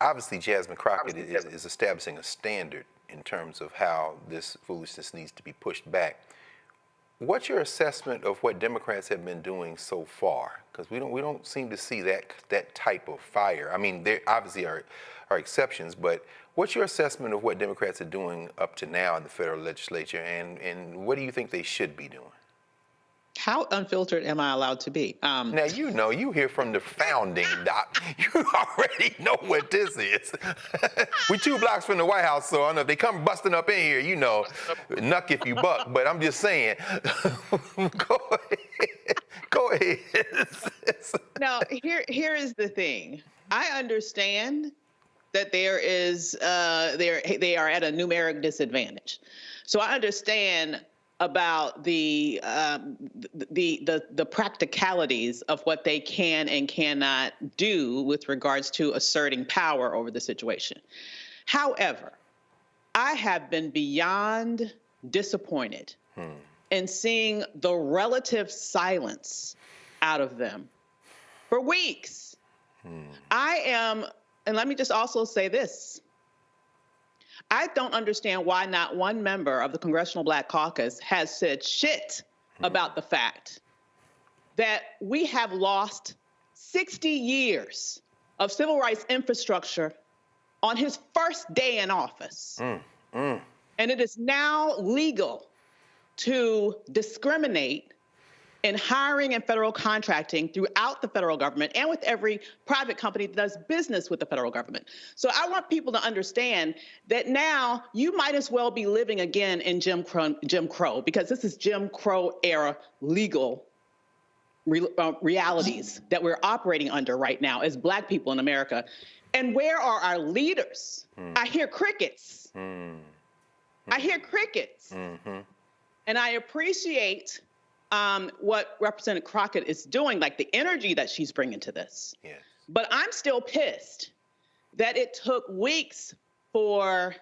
obviously Jasmine Crockett is establishing a standard in terms of how this foolishness needs to be pushed back. What's your assessment of what Democrats have been doing so far? Because we don't seem to see that type of fire. I mean, there obviously are exceptions, but what's your assessment of what Democrats are doing up to now in the federal legislature, and what do you think they should be doing? How unfiltered am I allowed to be? Now, you know, you hear from the founding, Doc. You already know what this is. We're 2 blocks from the White House, so I know if they come busting up in here, you know, knuck if you buck. But I'm just saying, go ahead. Now, here is the thing. I understand that there is they are at a numeric disadvantage. So I understand about the practicalities of what they can and cannot do with regards to asserting power over the situation. However, I have been beyond disappointed in seeing the relative silence out of them for weeks. And let me just also say this. I don't understand why not one member of the Congressional Black Caucus has said shit about the fact that we have lost 60 years of civil rights infrastructure on his first day in office. And it is now legal to discriminate in hiring and federal contracting throughout the federal government and with every private company that does business with the federal government. So I want people to understand that now you might as well be living again in Jim Crow, because this is Jim Crow era legal realities that we're operating under right now as Black people in America. And where are our leaders? I hear crickets. I hear crickets. And I appreciate what Representative Crockett is doing, like the energy that she's bringing to this. Yes. But I'm still pissed that it took weeks for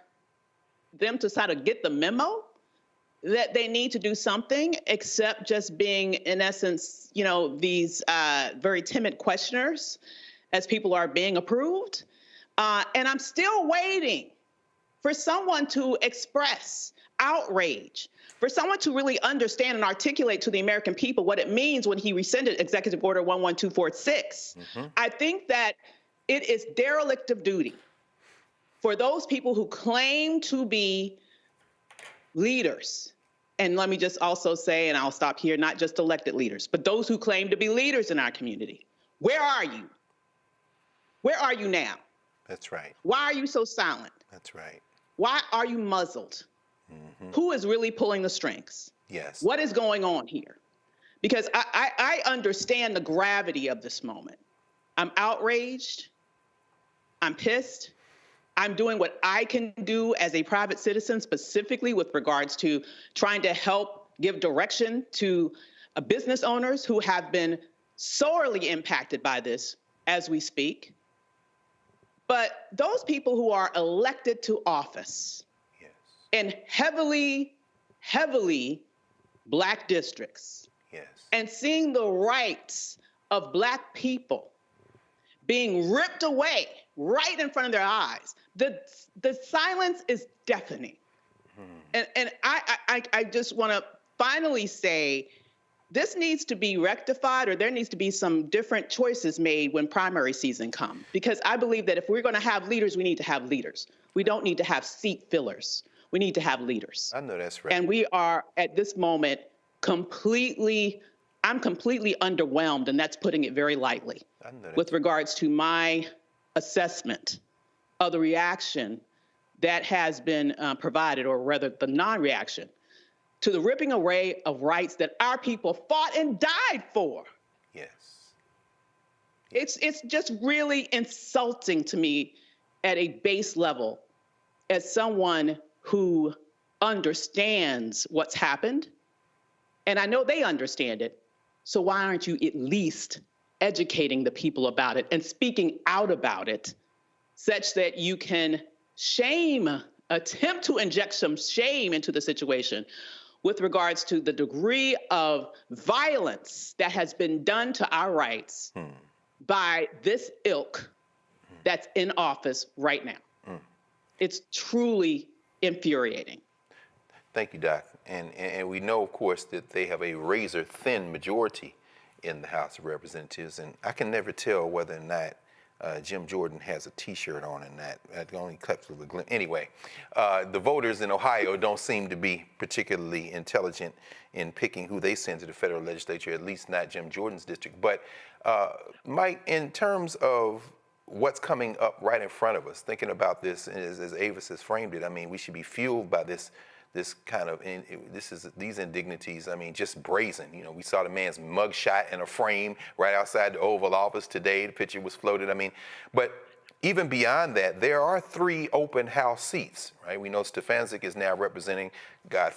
them to sort of get the memo that they need to do something, except just being, in essence, you know, these very timid questioners as people are being approved. And I'm still waiting for someone to express outrage. For someone to really understand and articulate to the American people what it means when he rescinded Executive Order 11246, I think that it is derelict of duty for those people who claim to be leaders. And let me just also say, and I'll stop here, not just elected leaders, but those who claim to be leaders in our community. Where are you? Where are you now? That's right. Why are you so silent? That's right. Why are you muzzled? Who is really pulling the strings? Yes. What is going on here? Because I understand the gravity of this moment. I'm outraged. I'm pissed. I'm doing what I can do as a private citizen, specifically with regards to trying to help give direction to business owners who have been sorely impacted by this as we speak. But those people who are elected to office in heavily Black districts, and seeing the rights of Black people being ripped away right in front of their eyes, the silence is deafening. And I just want to finally say, this needs to be rectified, or there needs to be some different choices made when primary season comes. Because I believe that if we're going to have leaders, we need to have leaders. We don't need to have seat fillers. We need to have leaders. I know that's right. And we are, at this moment, I'm completely underwhelmed, and that's putting it very lightly, with regards to my assessment of the reaction that has been provided, or rather the non-reaction, to the ripping away of rights that our people fought and died for. Yes. It's just really insulting to me at a base level, as someone who understands what's happened, and I know they understand it, so why aren't you at least educating the people about it and speaking out about it, such that you can attempt to inject some shame into the situation with regards to the degree of violence that has been done to our rights by this ilk that's in office right now. It's truly infuriating. Thank you, Doc. And we know, of course, that they have a razor-thin majority in the House of Representatives, and I can never tell whether or not Jim Jordan has a T-shirt on and that only clips with a glimpse. Anyway, the voters in Ohio don't seem to be particularly intelligent in picking who they send to the federal legislature, at least not Jim Jordan's district. But Mike, in terms of what's coming up right in front of us, thinking about this as Avis has framed it, I mean, we should be fueled by this kind of, these indignities, I mean, just brazen. You know, we saw the man's mugshot in a frame right outside the Oval Office today. The picture was floated. I mean, but even beyond that, there are 3 open House seats, right? We know Stefanczyk is now representing, God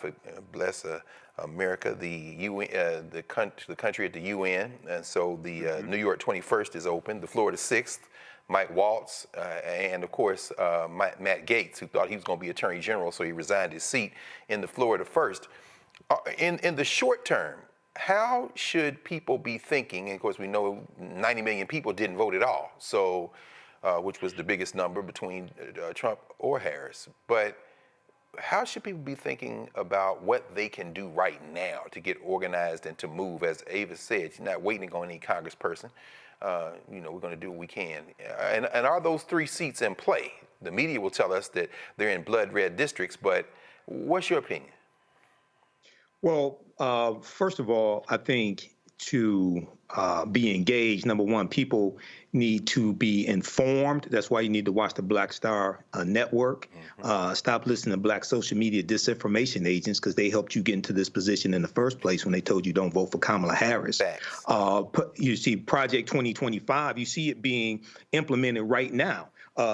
bless America, the UN, the country at the UN, and so the New York 21st is open. The Florida 6th, Mike Waltz, and of course, Matt Gaetz, who thought he was going to be Attorney General, so he resigned his seat in the Florida 1st. In the short term, how should people be thinking? And of course, we know 90 million people didn't vote at all, so which was the biggest number between Trump or Harris. But how should people be thinking about what they can do right now to get organized and to move? As Ava said, she's not waiting on any congressperson. You know, we're going to do what we can. And are those 3 seats in play? The media will tell us that they're in blood red districts, but what's your opinion? Well, first of all, I think to be engaged, number one, people need to be informed. That's why you need to watch the Black Star Network. Stop listening to Black social media disinformation agents, because they helped you get into this position in the first place when they told you don't vote for Kamala Harris. You see Project 2025, you see it being implemented right now.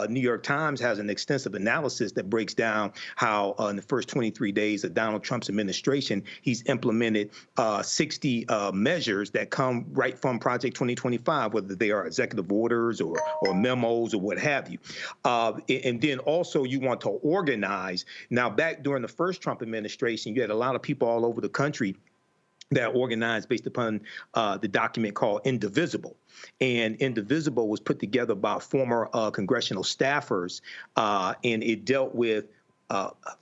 New York Times has an extensive analysis that breaks down how in the first 23 days of Donald Trump's administration, he's implemented 60 measures that come right from Project 2025, whether they are executive orders or memos or what have you. And then also you want to organize. Now, back during the first Trump administration, you had a lot of people all over the country that organized based upon the document called Indivisible. And Indivisible was put together by former congressional staffers, and it dealt with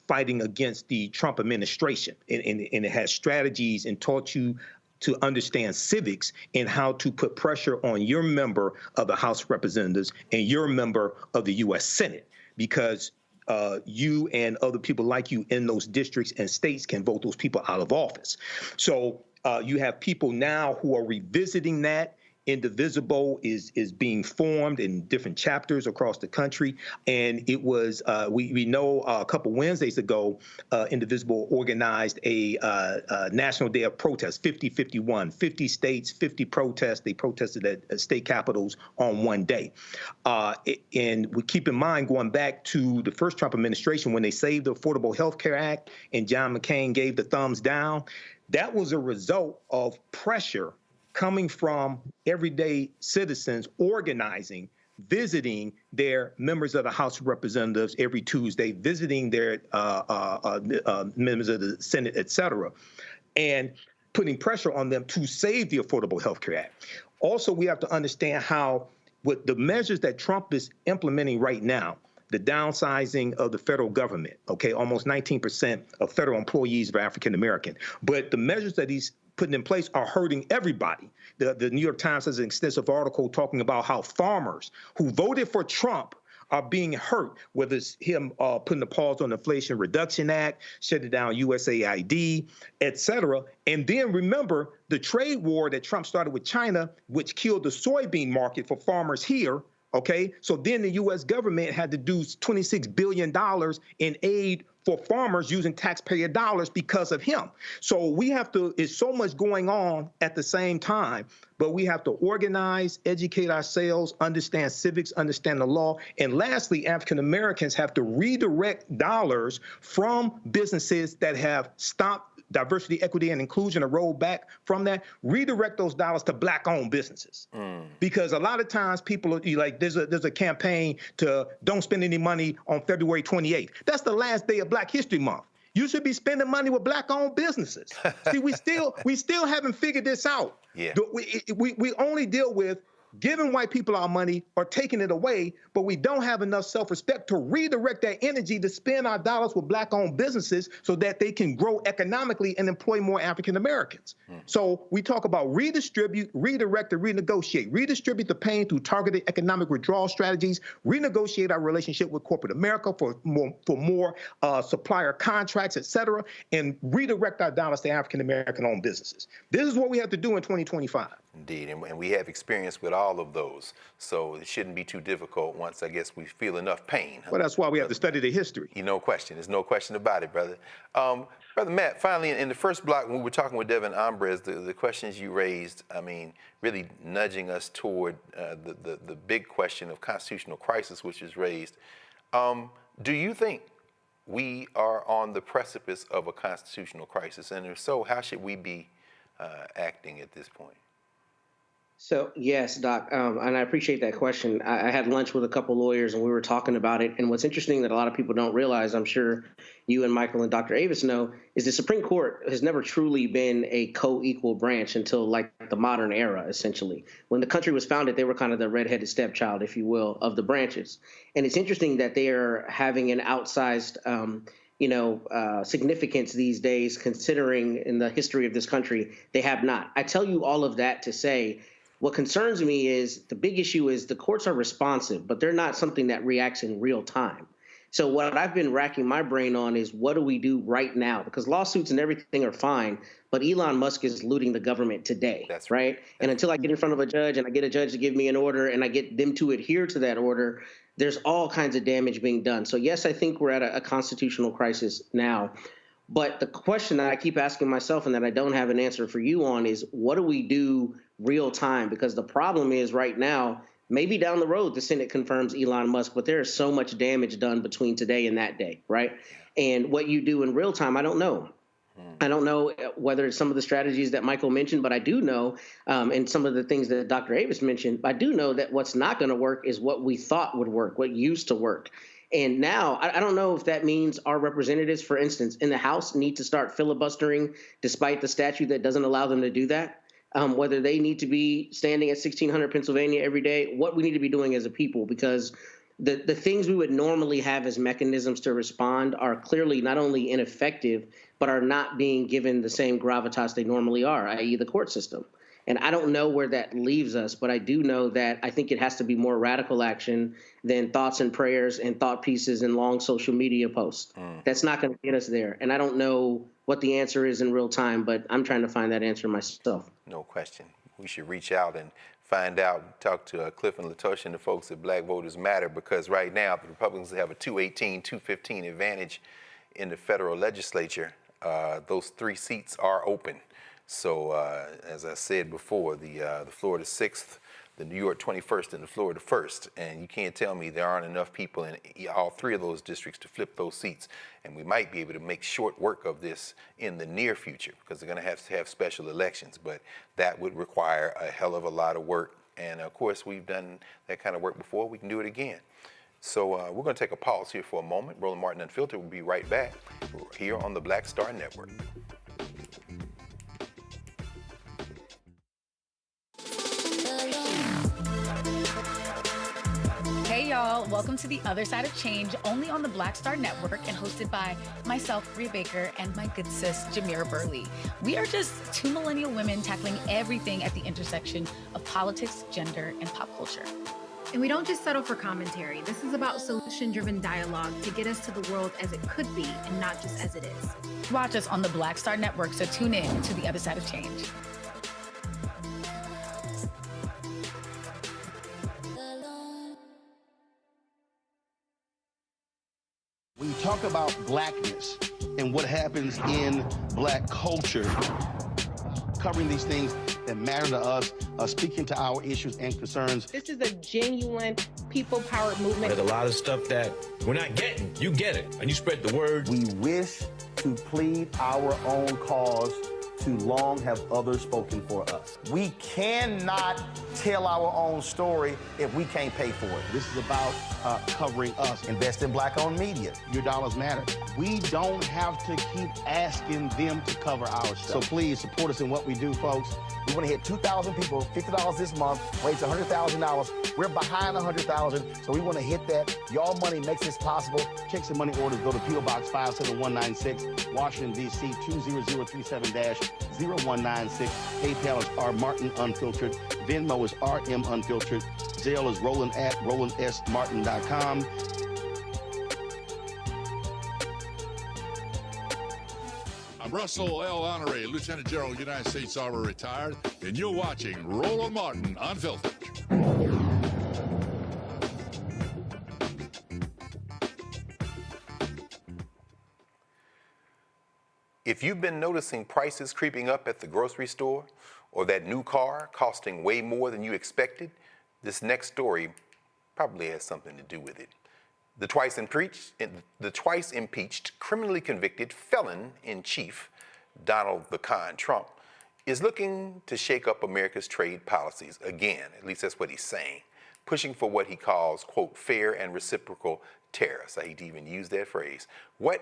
fighting against the Trump administration, and it has strategies and taught you to understand civics and how to put pressure on your member of the House of Representatives and your member of the U.S. Senate, because you and other people like you in those districts and states can vote those people out of office. So you have people now who are revisiting that. Indivisible is being formed in different chapters across the country, and it was we know a couple Wednesdays ago, Indivisible organized a national day of protest, 50-51, 50 states, 50 protests. They protested at state capitals on one day, and we keep in mind going back to the first Trump administration when they saved the Affordable Health Care Act and John McCain gave the thumbs down. That was a result of pressure coming from everyday citizens organizing, visiting their members of the House of Representatives every Tuesday, visiting their members of the Senate, et cetera, and putting pressure on them to save the Affordable Health Care Act. Also, we have to understand how, with the measures that Trump is implementing right now, the downsizing of the federal government, okay, almost 19% of federal employees are African American, but the measures that he's putting in place are hurting everybody. The New York Times has an extensive article talking about how farmers who voted for Trump are being hurt, whether it's him putting a pause on the Inflation Reduction Act, shutting down USAID, et cetera. And then remember the trade war that Trump started with China, which killed the soybean market for farmers here. Okay, so then the U.S. government had to do $26 billion in aid for farmers using taxpayer dollars because of him. So we have to, it's so much going on at the same time, but we have to organize, educate ourselves, understand civics, understand the law. And lastly, African Americans have to redirect dollars from businesses that have stopped diversity, equity, and inclusion, or roll back from that, redirect those dollars to Black-owned businesses. Because a lot of times people are like, there's a campaign to don't spend any money on February 28th. That's the last day of Black History Month. You should be spending money with Black-owned businesses. See, we still haven't figured this out. Yeah. We only deal with giving white people our money or taking it away, but we don't have enough self-respect to redirect that energy to spend our dollars with Black-owned businesses so that they can grow economically and employ more African Americans. So we talk about redistribute, redirect, and renegotiate. Redistribute the pain through targeted economic withdrawal strategies, renegotiate our relationship with corporate America for more supplier contracts, et cetera, and redirect our dollars to African American-owned businesses. This is what we have to do in 2025. Indeed, and we have experience with all of those, so it shouldn't be too difficult once, I guess, we feel enough pain. Well, that's why we have to study the history. No question. There's no question about it, brother. Brother Matt, finally, in the first block, when we were talking with Devin Ambres, the questions you raised, I mean, really nudging us toward the big question of constitutional crisis, which is raised. Do you think we are on the precipice of a constitutional crisis? And if so, how should we be acting at this point? So, yes, Doc, and I appreciate that question. I had lunch with a couple lawyers and we were talking about it. And what's interesting that a lot of people don't realize, I'm sure you and Michael and Dr. Avis know, is the Supreme Court has never truly been a co-equal branch until like the modern era, essentially. When the country was founded, they were kind of the redheaded stepchild, if you will, of the branches. And it's interesting that they are having an outsized significance these days, considering in the history of this country, they have not. I tell you all of that to say, what concerns me is the big issue is the courts are responsive, but they're not something that reacts in real time. So what I've been racking my brain on is what do we do right now? Because lawsuits and everything are fine, but Elon Musk is looting the government today. That's right. And until I get in front of a judge and I get a judge to give me an order and I get them to adhere to that order, there's all kinds of damage being done. So yes, I think we're at a constitutional crisis now. But the question that I keep asking myself and that I don't have an answer for you on is what do we do real time? Because the problem is right now, maybe down the road, the Senate confirms Elon Musk, but there is so much damage done between today and that day, right? And what you do in real time, I don't know. I don't know whether it's some of the strategies that Michael mentioned, but I do know, and some of the things that Dr. Avis mentioned, I do know that what's not going to work is what we thought would work, what used to work. And now, I don't know if that means our representatives, for instance, in the House need to start filibustering despite the statute that doesn't allow them to do that, whether they need to be standing at 1600 Pennsylvania every day, what we need to be doing as a people, because the things we would normally have as mechanisms to respond are clearly not only ineffective, but are not being given the same gravitas they normally are, i.e. the court system. And I don't know where that leaves us, but I do know that I think it has to be more radical action than thoughts and prayers and thought pieces and long social media posts. That's not going to get us there. And I don't know what the answer is in real time, but I'm trying to find that answer myself. No question. We should reach out and find out, talk to Cliff and Latosha and the folks at Black Voters Matter, because right now the Republicans have a 218, 215 advantage in the federal legislature. Those 3 seats are open. So as I said before, the Florida 6th, the New York 21st, and the Florida 1st. And you can't tell me there aren't enough people in all 3 of those districts to flip those seats. And we might be able to make short work of this in the near future, because they're going to have special elections. But that would require a hell of a lot of work. And of course, we've done that kind of work before. We can do it again. So we're going to take a pause here for a moment. Roland Martin Unfiltered will be right back here on the Black Star Network. Hey y'all, welcome to The Other Side of Change, only on the Black Star Network and hosted by myself, Bria Baker, and my good sis, Jamira Burley. We are just 2 millennial women tackling everything at the intersection of politics, gender, and pop culture. And we don't just settle for commentary. This is about solution-driven dialogue to get us to the world as it could be and not just as it is. Watch us on the Black Star Network, so tune in to The Other Side of Change. When you talk about blackness and what happens in black culture, covering these things that matter to us, speaking to our issues and concerns. This is a genuine people-powered movement. There's a lot of stuff that we're not getting. You get it, and you spread the word. We wish to plead our own cause. Too long have others spoken for us. We cannot tell our own story if we can't pay for it. This is about covering us. Invest in black-owned media. Your dollars matter. We don't have to keep asking them to cover our stuff. So please support us in what we do, folks. We want to hit 2,000 people, $50 this month, raise $100,000. We're behind 100,000, so we want to hit that. Y'all money makes this possible. Checks and money orders go to P.O. Box 57196, Washington, D.C. 20037-0196. PayPal is R Martin Unfiltered. Venmo is RM Unfiltered. Zelle is Roland at RolandSMartin.com. I'm Russell L. Honoré, Lieutenant General, United States Army retired, and you're watching Roland Martin Unfiltered. If you've been noticing prices creeping up at the grocery store, or that new car costing way more than you expected, this next story probably has something to do with it. The twice-impeached, criminally convicted felon-in-chief, Donald the Con Trump, is looking to shake up America's trade policies again. At least that's what he's saying, pushing for what he calls, quote, fair and reciprocal tariffs. I hate to even use that phrase. What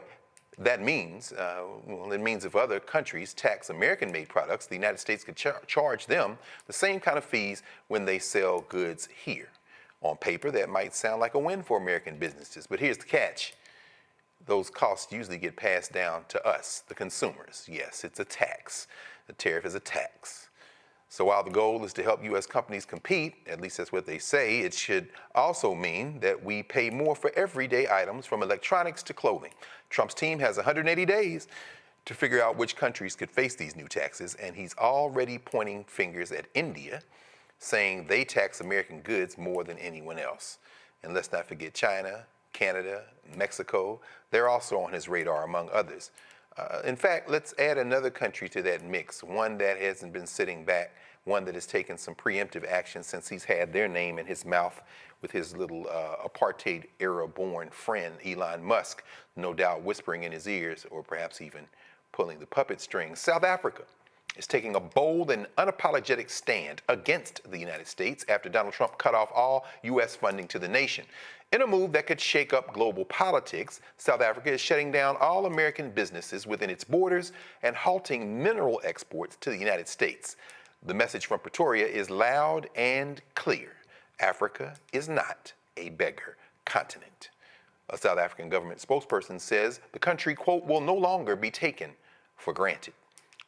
that means, well, it means if other countries tax American-made products, the United States could charge them the same kind of fees when they sell goods here. On paper, that might sound like a win for American businesses, but here's the catch. Those costs usually get passed down to us, the consumers. Yes, it's a tax. The tariff is a tax. So while the goal is to help U.S. companies compete, at least that's what they say, it should also mean that we pay more for everyday items from electronics to clothing. Trump's team has 180 days to figure out which countries could face these new taxes, and he's already pointing fingers at India, saying they tax American goods more than anyone else. And let's not forget China, Canada, Mexico. They're also on his radar, among others. In fact, let's add another country to that mix, one that hasn't been sitting back, one that has taken some preemptive action since he's had their name in his mouth with his little apartheid-era-born friend, Elon Musk, no doubt whispering in his ears or perhaps even pulling the puppet strings. South Africa is taking a bold and unapologetic stand against the United States after Donald Trump cut off all U.S. funding to the nation. In a move that could shake up global politics, South Africa is shutting down all American businesses within its borders and halting mineral exports to the United States. The message from Pretoria is loud and clear. Africa is not a beggar continent. A South African government spokesperson says the country, quote, will no longer be taken for granted.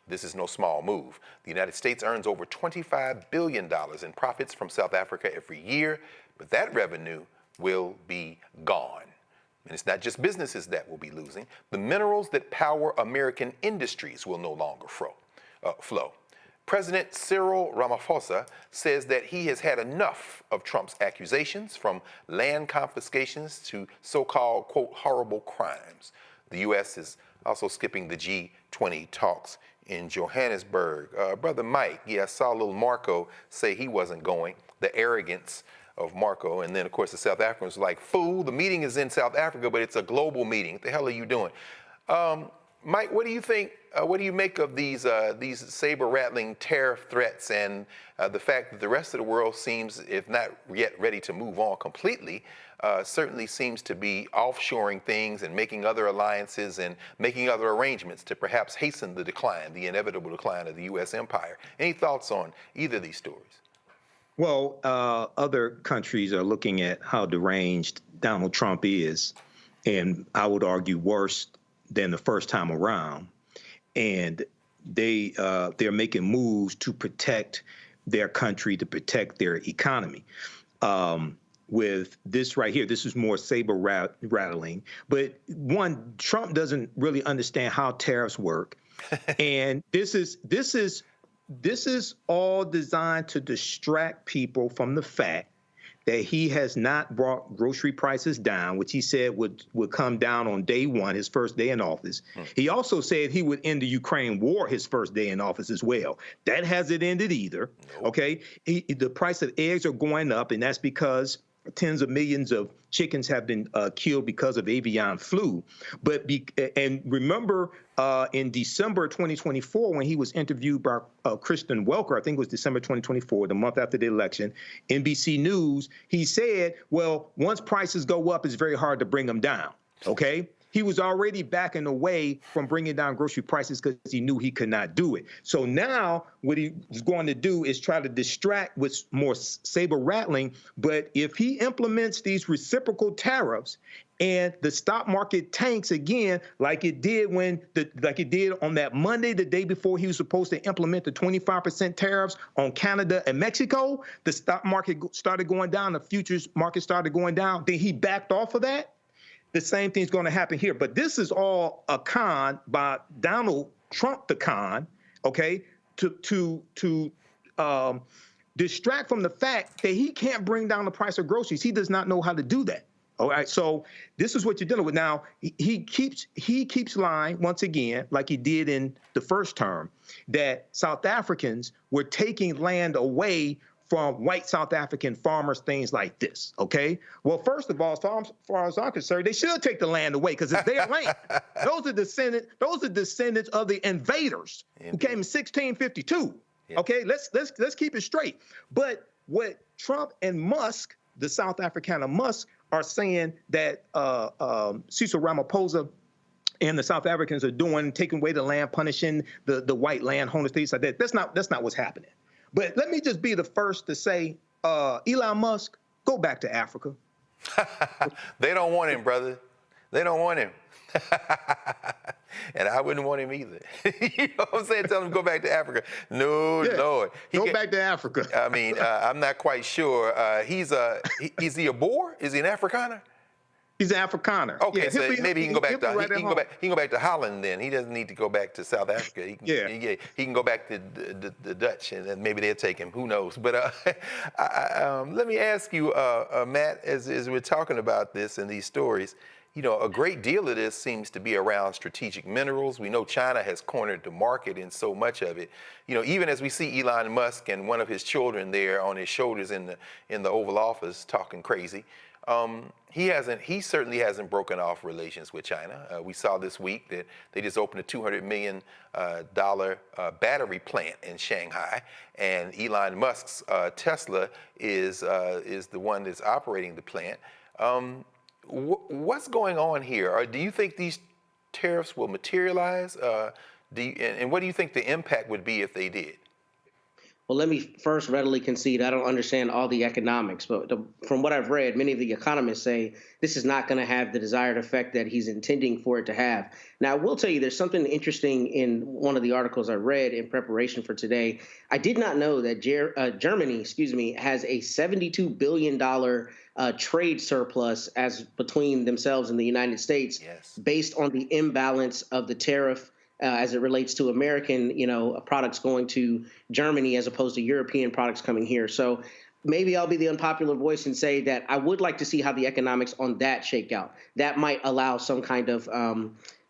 This is no small move. The United States earns over $25 billion in profits from South Africa every year, but that revenue will be gone. And it's not just businesses that will be losing. The minerals that power American industries will no longer flow. President Cyril Ramaphosa says that he has had enough of Trump's accusations, from land confiscations to so-called, quote, horrible crimes. The U.S. is also skipping the G20 talks in Johannesburg. Brother Mike, I saw little Marco say he wasn't going. The arrogance of Marco. And then, of course, the South Africans were like, fool, the meeting is in South Africa, but it's a global meeting. What the hell are you doing? Mike, what do you think, what do you make of these saber-rattling tariff threats and the fact that the rest of the world seems, if not yet ready to move on completely, certainly seems to be offshoring things and making other alliances and making other arrangements to perhaps hasten the decline, the inevitable decline of the U.S. empire? Any thoughts on either of these stories? Well, other countries are looking at how deranged Donald Trump is, and I would argue worse than the first time around. And they're making moves to protect their country, to protect their economy. With this right here, this is more saber rattling. But one, Trump doesn't really understand how tariffs work, and this is all designed to distract people from the fact that he has not brought grocery prices down, which he said would come down on day one, his first day in office. He also said he would end the Ukraine war his first day in office as well. That hasn't ended either, okay? The price of eggs are going up, and that's because tens of millions of chickens have been killed because of avian flu. And remember, in December 2024, when he was interviewed by Kristen Welker, I think it was December 2024, the month after the election, NBC News, he said, well, once prices go up, it's very hard to bring them down, okay? He was already backing away from bringing down grocery prices because he knew he could not do it. So now what he's going to do is try to distract with more saber rattling. But if he implements these reciprocal tariffs and the stock market tanks again, like it did on that Monday, the day before he was supposed to implement the 25% tariffs on Canada and Mexico, the stock market started going down, the futures market started going down. Then he backed off of that. The same thing's going to happen here. But this is all a con by Donald Trump, the con, okay, to distract from the fact that he can't bring down the price of groceries. He does not know how to do that. All right, so this is what you're dealing with. Now, he keeps lying once again, like he did in the first term, that South Africans were taking land away from white South African farmers, things like this, okay? Well, first of all, as far as I'm concerned, they should take the land away because it's their land. Those are descendants of the invaders who came in 1652, okay? Let's keep it straight. But what Trump and Musk, the South Africaner Musk, are saying that Cyril Ramaphosa and the South Africans are doing, taking away the land, punishing the white landholders, things like that. That's not what's happening. But let me just be the first to say, Elon Musk, go back to Africa. They don't want him, brother. They don't want him. And I wouldn't want him either. You know what I'm saying? Tell him to go back to Africa. No, yeah. Lord. Go back to Africa. I mean, I'm not quite sure. Is he a Boer? Is he an Afrikaner? He's an Afrikaner. Okay, yeah, so maybe he can go back to he can go back to Holland then. He doesn't need to go back to South Africa. He can go back to the Dutch, and then maybe they'll take him. Who knows? But let me ask you, Matt, as we're talking about this and these stories, you know, a great deal of this seems to be around strategic minerals. We know China has cornered the market in so much of it. You know, even as we see Elon Musk and one of his children there on his shoulders in the Oval Office talking crazy. He certainly hasn't broken off relations with China. We saw this week that they just opened a $200 million battery plant in Shanghai, and Elon Musk's Tesla is the one that's operating the plant. What's going on here? Or do you think these tariffs will materialize? And what do you think the impact would be if they did? Well, let me first readily concede I don't understand all the economics, but from what I've read, many of the economists say this is not going to have the desired effect that he's intending for it to have. Now, I will tell you there's something interesting in one of the articles I read in preparation for today. I did not know that Germany, has a $72 billion trade surplus as between themselves and the United States, based on the imbalance of the tariff as it relates to American, products going to Germany as opposed to European products coming here. So maybe I'll be the unpopular voice and say that I would like to see how the economics on that shake out. That might allow some kind of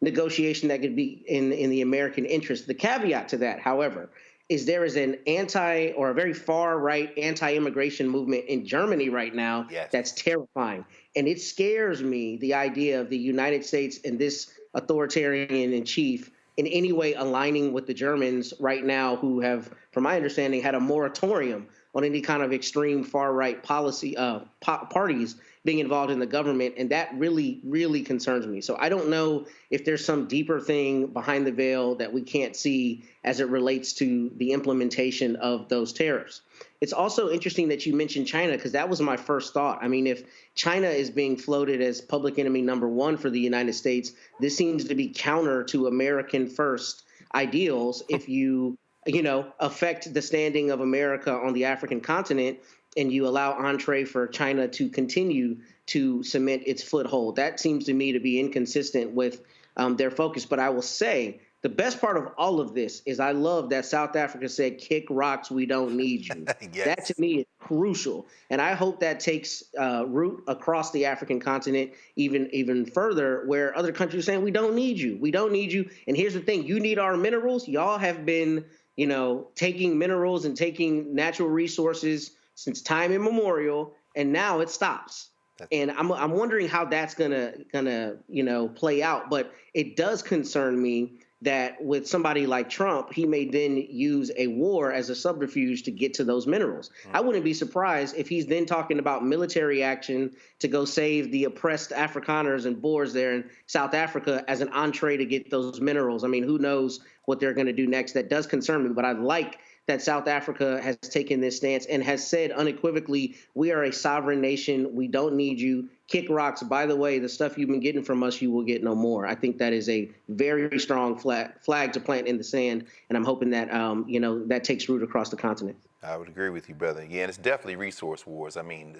negotiation that could be in the American interest. The caveat to that, however, is there is an a very far right anti-immigration movement in Germany right now that's terrifying. And it scares me, the idea of the United States and this authoritarian in chief in any way aligning with the Germans right now, who have, from my understanding, had a moratorium on any kind of extreme far-right policy parties being involved in the government. And that really, really concerns me. So I don't know if there's some deeper thing behind the veil that we can't see as it relates to the implementation of those tariffs. It's also interesting that you mentioned China, because that was my first thought. I mean, if China is being floated as public enemy number one for the United States, this seems to be counter to American first ideals. If you affect the standing of America on the African continent and you allow entree for China to continue to cement its foothold, that seems to me to be inconsistent with their focus. But I will say, the best part of all of this is I love that South Africa said, "Kick rocks, we don't need you." That to me is crucial. And I hope that takes root across the African continent even further, where other countries are saying, "We don't need you. We don't need you." And here's the thing. You need our minerals. Y'all have been, taking minerals and taking natural resources since time immemorial, and now it stops. And I'm wondering how that's gonna play out. But it does concern me that with somebody like Trump, he may then use a war as a subterfuge to get to those minerals. I wouldn't be surprised if he's then talking about military action to go save the oppressed Afrikaners and Boers there in South Africa as an entree to get those minerals. I mean, who knows what they're going to do next? That does concern me, but I like that South Africa has taken this stance and has said unequivocally, we are a sovereign nation. We don't need you. Kick rocks. By the way, the stuff you've been getting from us, you will get no more. I think that is a very strong flag to plant in the sand, and I'm hoping that that takes root across the continent. I would agree with you, brother. Yeah, and it's definitely resource wars. I mean,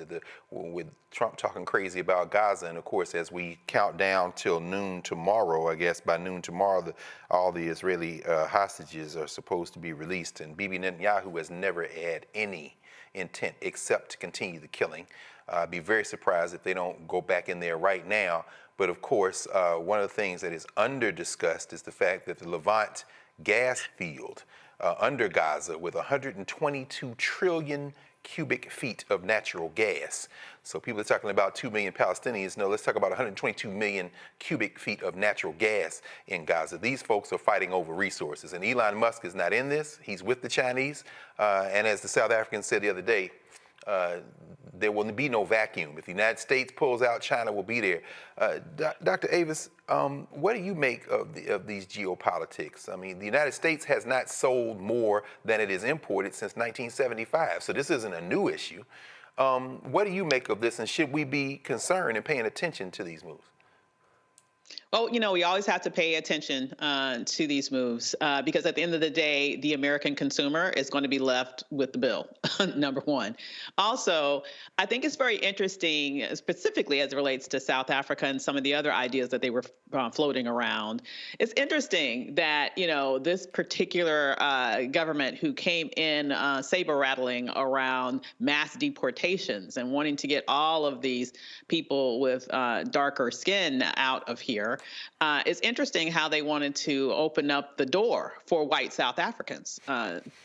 with Trump talking crazy about Gaza, and of course, as we count down till noon tomorrow, I guess by noon tomorrow, all the Israeli hostages are supposed to be released, and Bibi Netanyahu has never had any intent except to continue the killing. I'd be very surprised if they don't go back in there right now. But of course, one of the things that is under-discussed is the fact that the Levant gas field under Gaza, with 122 trillion cubic feet of natural gas. So people are talking about 2 million Palestinians. No, let's talk about 122 million cubic feet of natural gas in Gaza. These folks are fighting over resources. And Elon Musk is not in this. He's with the Chinese. And as the South Africans said the other day, there will be no vacuum. If the United States pulls out, China will be there. Dr. Avis, what do you make of these geopolitics? I mean, the United States has not sold more than it is imported since 1975, so this isn't a new issue. What do you make of this, and should we be concerned and paying attention to these moves? Well, we always have to pay attention to these moves because at the end of the day, the American consumer is going to be left with the bill, number one. Also, I think it's very interesting, specifically as it relates to South Africa and some of the other ideas that they were floating around. It's interesting that, this particular government who came in saber rattling around mass deportations and wanting to get all of these people with darker skin out of here. It's interesting how they wanted to open up the door for white South Africans.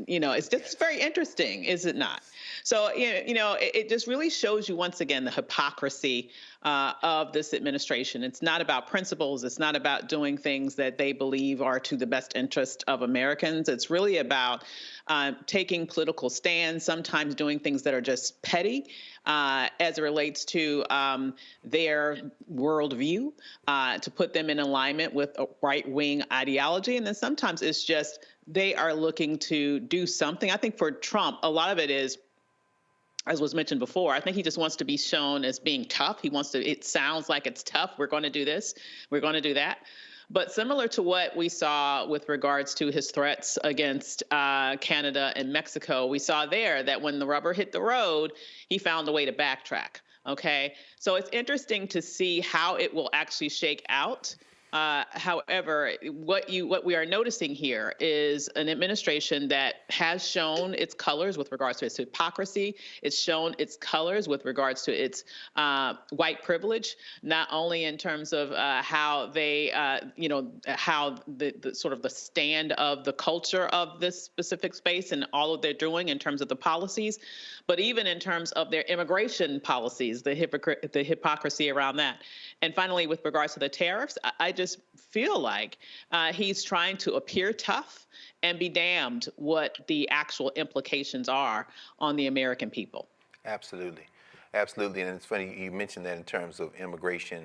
It's just very interesting, is it not? So, it just really shows you once again the hypocrisy of this administration. It's not about principles. It's not about doing things that they believe are to the best interest of Americans. It's really about taking political stands, sometimes doing things that are just petty, as it relates to their worldview, to put them in alignment with a right-wing ideology. And then sometimes it's just they are looking to do something. I think for Trump, a lot of it is, as was mentioned before, I think he just wants to be shown as being tough. He wants to, it sounds like it's tough. We're going to do this. We're going to do that. But similar to what we saw with regards to his threats against Canada and Mexico, we saw there that when the rubber hit the road, he found a way to backtrack. Okay, so it's interesting to see how it will actually shake out. However, what we are noticing here is an administration that has shown its colors with regards to its hypocrisy. It's shown its colors with regards to its white privilege, not only in terms of how they, how the sort of the stand of the culture of this specific space and all of they're doing in terms of the policies, but even in terms of their immigration policies, the hypocrisy around that. And finally, with regards to the tariffs, I just feel like he's trying to appear tough and be damned what the actual implications are on the American people. Absolutely. Absolutely. And it's funny you mentioned that in terms of immigration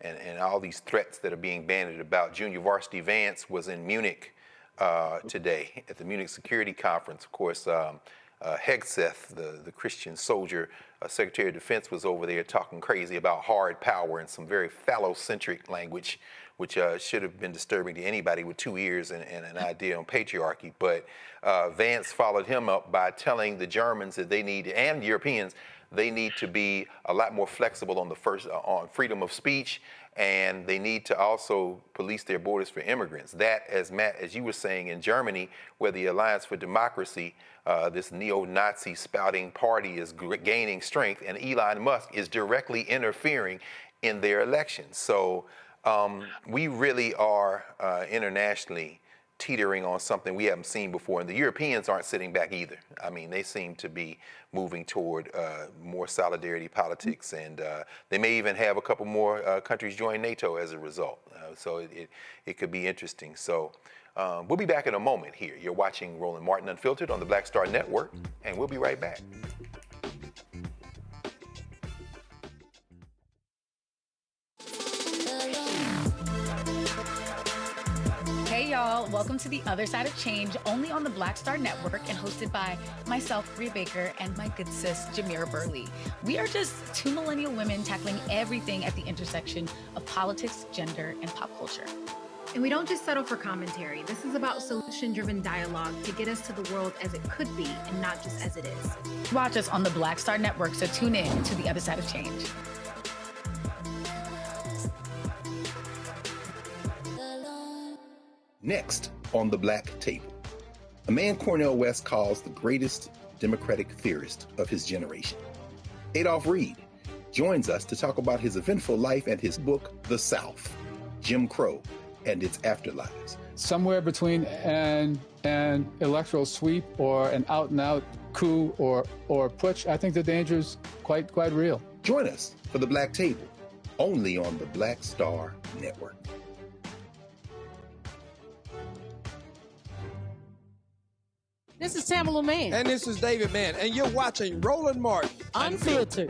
and all these threats that are being bandied about. Junior Varsity Vance was in Munich today at the Munich Security Conference. Of course, Hegseth, the Christian soldier, Secretary of Defense, was over there talking crazy about hard power and some very phallocentric language, which should have been disturbing to anybody with 2 ears and an idea on patriarchy. But Vance followed him up by telling the Germans that they need, and Europeans, they need to be a lot more flexible on on freedom of speech, and they need to also police their borders for immigrants. That, as Matt, as you were saying, in Germany, where the Alliance for Democracy, this neo-Nazi spouting party, is gaining strength, and Elon Musk is directly interfering in their elections. So we really are internationally teetering on something we haven't seen before, and the Europeans aren't sitting back either. I mean, they seem to be moving toward more solidarity politics, and they may even have a couple more countries join NATO as a result. So it could be interesting. So we'll be back in a moment here. You're watching Roland Martin Unfiltered on the Black Star Network, and we'll be right back. Hey y'all, welcome to The Other Side of Change, only on the Black Star Network and hosted by myself, Bria Baker, and my good sis, Jamira Burley. We are just two millennial women tackling everything at the intersection of politics, gender, and pop culture. And we don't just settle for commentary. This is about solution-driven dialogue to get us to the world as it could be and not just as it is. Watch us on the Black Star Network, so tune in to The Other Side of Change. Next on the Black Table, a man Cornel West calls the greatest Democratic theorist of his generation. Adolph Reed joins us to talk about his eventful life and his book, The South, Jim Crow and Its Afterlives. Somewhere between an electoral sweep or an out-and-out coup or putsch, I think the danger is quite real. Join us for the Black Table, only on the Black Star Network. This is Tamala Mann. And this is David Mann. And you're watching Roland Martin Unfiltered.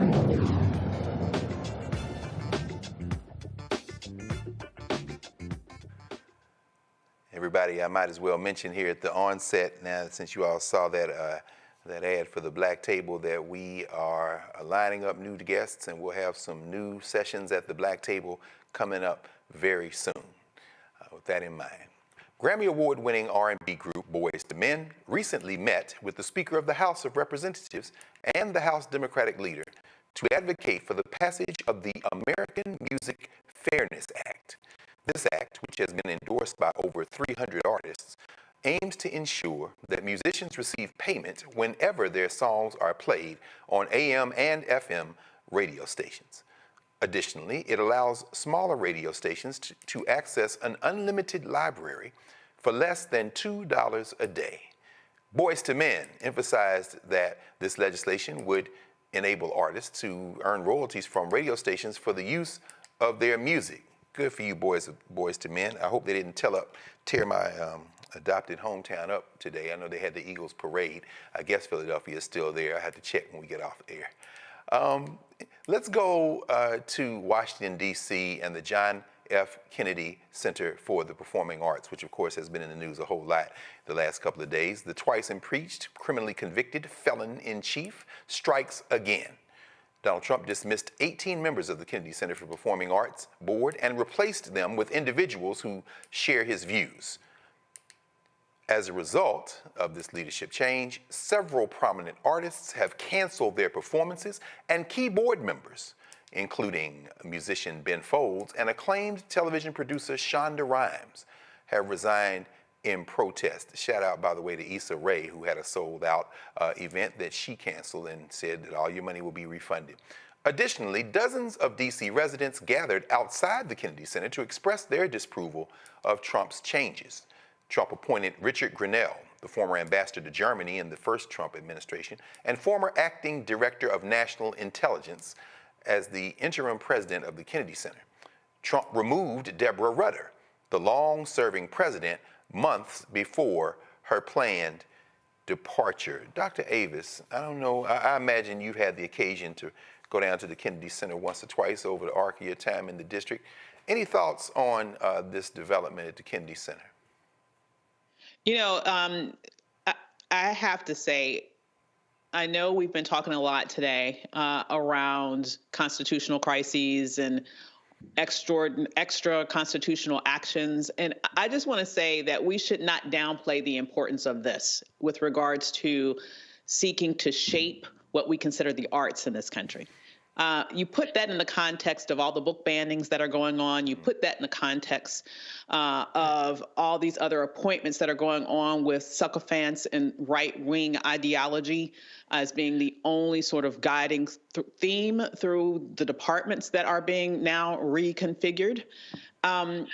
Everybody, I might as well mention here at the onset now, since you all saw that that ad for the Black Table, that we are lining up new guests, and we'll have some new sessions at the Black Table coming up very soon. With that in mind. Grammy Award-winning R&B group Boyz II Men recently met with the Speaker of the House of Representatives and the House Democratic leader to advocate for the passage of the American Music Fairness Act. This act, which has been endorsed by over 300 artists, aims to ensure that musicians receive payment whenever their songs are played on AM and FM radio stations. Additionally, it allows smaller radio stations to access an unlimited library for less than $2 a day. Boyz II Men emphasized that this legislation would enable artists to earn royalties from radio stations for the use of their music. Good for you, Boyz II Men. I hope they didn't tear my adopted hometown up today. I know they had the Eagles parade. I guess Philadelphia is still there. I have to check when we get off the air. Let's go to Washington, D.C. and the John F. Kennedy Center for the Performing Arts, which of course has been in the news a whole lot the last couple of days. The twice-impeached, criminally convicted felon-in-chief strikes again. Donald Trump dismissed 18 members of the Kennedy Center for Performing Arts board and replaced them with individuals who share his views. As a result of this leadership change, several prominent artists have canceled their performances, and key board members, including musician Ben Folds and acclaimed television producer Shonda Rhimes, have resigned in protest. Shout out, by the way, to Issa Rae, who had a sold-out event that she canceled and said that all your money will be refunded. Additionally, dozens of D.C. residents gathered outside the Kennedy Center to express their disapproval of Trump's changes. Trump appointed Richard Grenell, the former ambassador to Germany in the first Trump administration, and former acting director of national intelligence, as the interim president of the Kennedy Center. Trump removed Deborah Rutter, the long-serving president, months before her planned departure. Dr. Avis, I don't know, I imagine you've had the occasion to go down to the Kennedy Center once or twice over the arc of your time in the district. Any thoughts on this development at the Kennedy Center? You know, I have to say, I know we've been talking a lot today around constitutional crises and extra constitutional actions. And I just want to say that we should not downplay the importance of this with regards to seeking to shape what we consider the arts in this country. You put that in the context of all the book bannings that are going on. You put that in the context of all these other appointments that are going on with sycophants and right-wing ideology as being the only sort of guiding theme through the departments that are being now reconfigured. And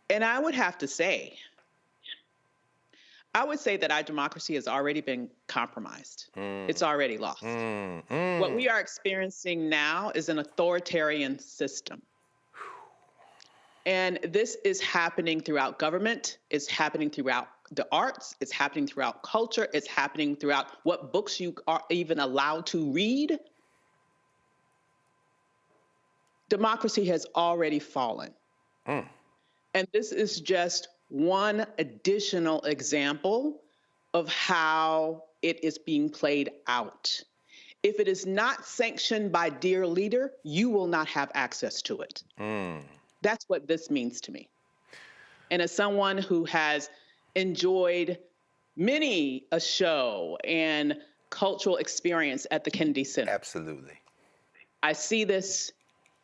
I would have to say, that our democracy has already been compromised. It's already lost. What we are experiencing now is an authoritarian system. And this is happening throughout government. It's happening throughout the arts. It's happening throughout culture. It's happening throughout what books you are even allowed to read. Democracy has already fallen. And this is just one additional example of how it is being played out. If it is not sanctioned by dear leader, you will not have access to it. That's what this means to me. And as someone who has enjoyed many a show and cultural experience at the Kennedy Center. Absolutely. I see this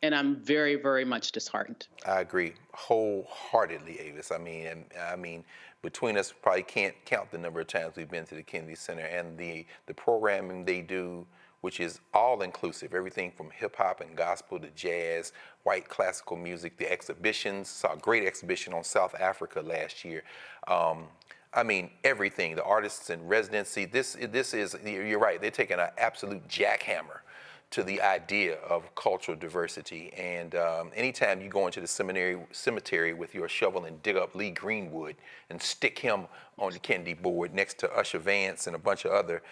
and I'm very, very much disheartened. I agree wholeheartedly, Avis. I mean, between us, probably can't count the number of times we've been to the Kennedy Center, and the programming they do, which is all inclusive, everything from hip hop and gospel to jazz, white classical music, the exhibitions. Saw a great exhibition on South Africa last year. I mean, everything, the artists in residency. This is, you're right, they're taking an absolute jackhammer to the idea of cultural diversity. And anytime you go into the cemetery with your shovel and dig up Lee Greenwood and stick him on the Kennedy board next to Usher Vance and a bunch of other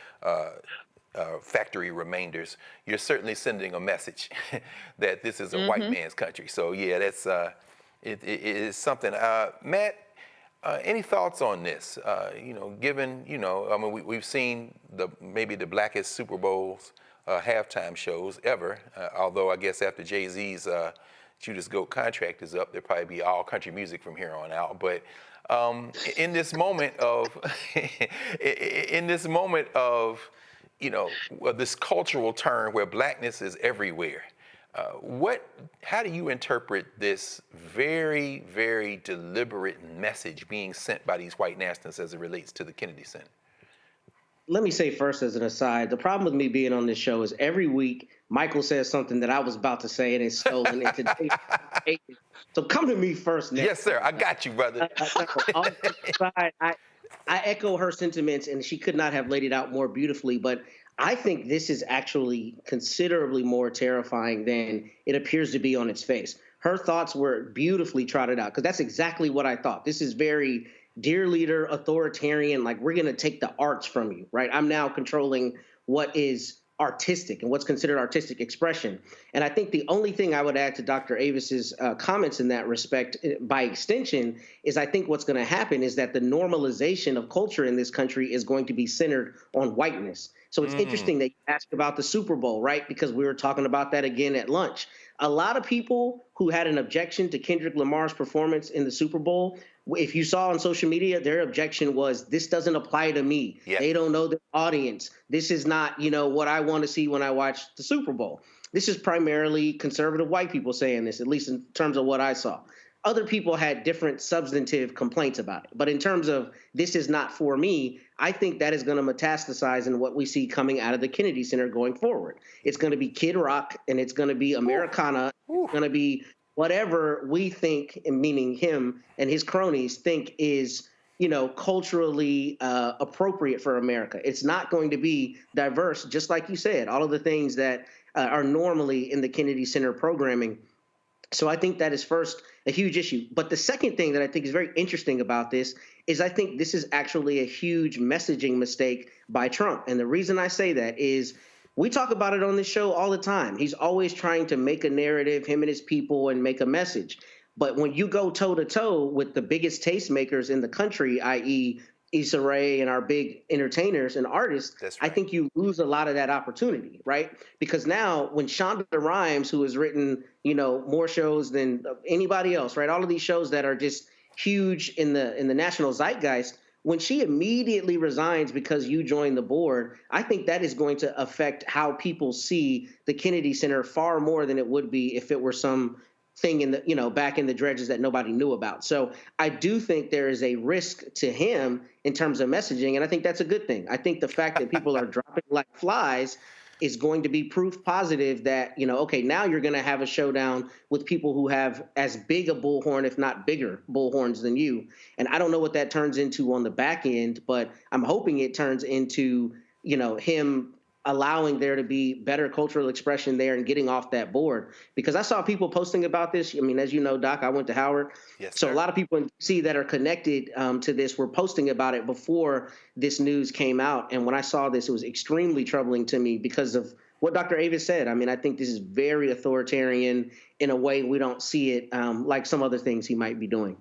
factory remainders, you're certainly sending a message that this is a white man's country. So yeah, that's it is something. Matt, any thoughts on this? Given, I mean, we've seen maybe the blackest Super Bowls halftime shows ever, although I guess after Jay-Z's Judas Goat contract is up, there'll probably be all country music from here on out. But in this moment of, this cultural turn where blackness is everywhere, how do you interpret this very, very deliberate message being sent by these white nationalists as it relates to the Kennedy Center? Let me say first as an aside, the problem with me being on this show is every week Michael says something that I was about to say and it's stolen into today's. So come to me first, Nick. Yes, sir. I got you, brother. I echo her sentiments, and she could not have laid it out more beautifully, but I think this is actually considerably more terrifying than it appears to be on its face. Her thoughts were beautifully trotted out, because that's exactly what I thought. This is very dear leader, authoritarian, like we're going to take the arts from you, right? I'm now controlling what is artistic and what's considered artistic expression. And I think the only thing I would add to Dr. Avis's comments in that respect, by extension, is I think what's going to happen is that the normalization of culture in this country is going to be centered on whiteness. So it's interesting that you asked about the Super Bowl, right? Because we were talking about that again at lunch. A lot of people who had an objection to Kendrick Lamar's performance in the Super Bowl, if you saw on social media, their objection was, this doesn't apply to me. Yeah. They don't know the audience. This is not, what I want to see when I watch the Super Bowl. This is primarily conservative white people saying this, at least in terms of what I saw. Other people had different substantive complaints about it. But in terms of this is not for me, I think that is going to metastasize in what we see coming out of the Kennedy Center going forward. It's going to be Kid Rock, and it's going to be Americana. It's going to be whatever we think, meaning him and his cronies, think is, culturally appropriate for America. It's not going to be diverse, just like you said, all of the things that are normally in the Kennedy Center programming. So I think that is first a huge issue. But the second thing that I think is very interesting about this is I think this is actually a huge messaging mistake by Trump. And the reason I say that is we talk about it on this show all the time. He's always trying to make a narrative, him and his people, and make a message. But when you go toe-to-toe with the biggest tastemakers in the country, i.e. Issa Rae and our big entertainers and artists, right, I think you lose a lot of that opportunity, right? Because now when Shonda Rhimes, who has written, more shows than anybody else, right? All of these shows that are just huge in the national zeitgeist, when she immediately resigns because you joined the board, I think that is going to affect how people see the Kennedy Center far more than it would be if it were some thing in the, back in the dredges that nobody knew about. So I do think there is a risk to him in terms of messaging, and I think that's a good thing. I think the fact that people are dropping like flies is going to be proof positive that, okay, now you're going to have a showdown with people who have as big a bullhorn, if not bigger bullhorns than you. And I don't know what that turns into on the back end, but I'm hoping it turns into, him allowing there to be better cultural expression there and getting off that board. Because I saw people posting about this. I mean, as you know, Doc, I went to Howard. Yes, so sir. A lot of people in D.C. that are connected to this were posting about it before this news came out. And when I saw this, it was extremely troubling to me because of what Dr. Avis said. I mean, I think this is very authoritarian in a way we don't see it like some other things he might be doing.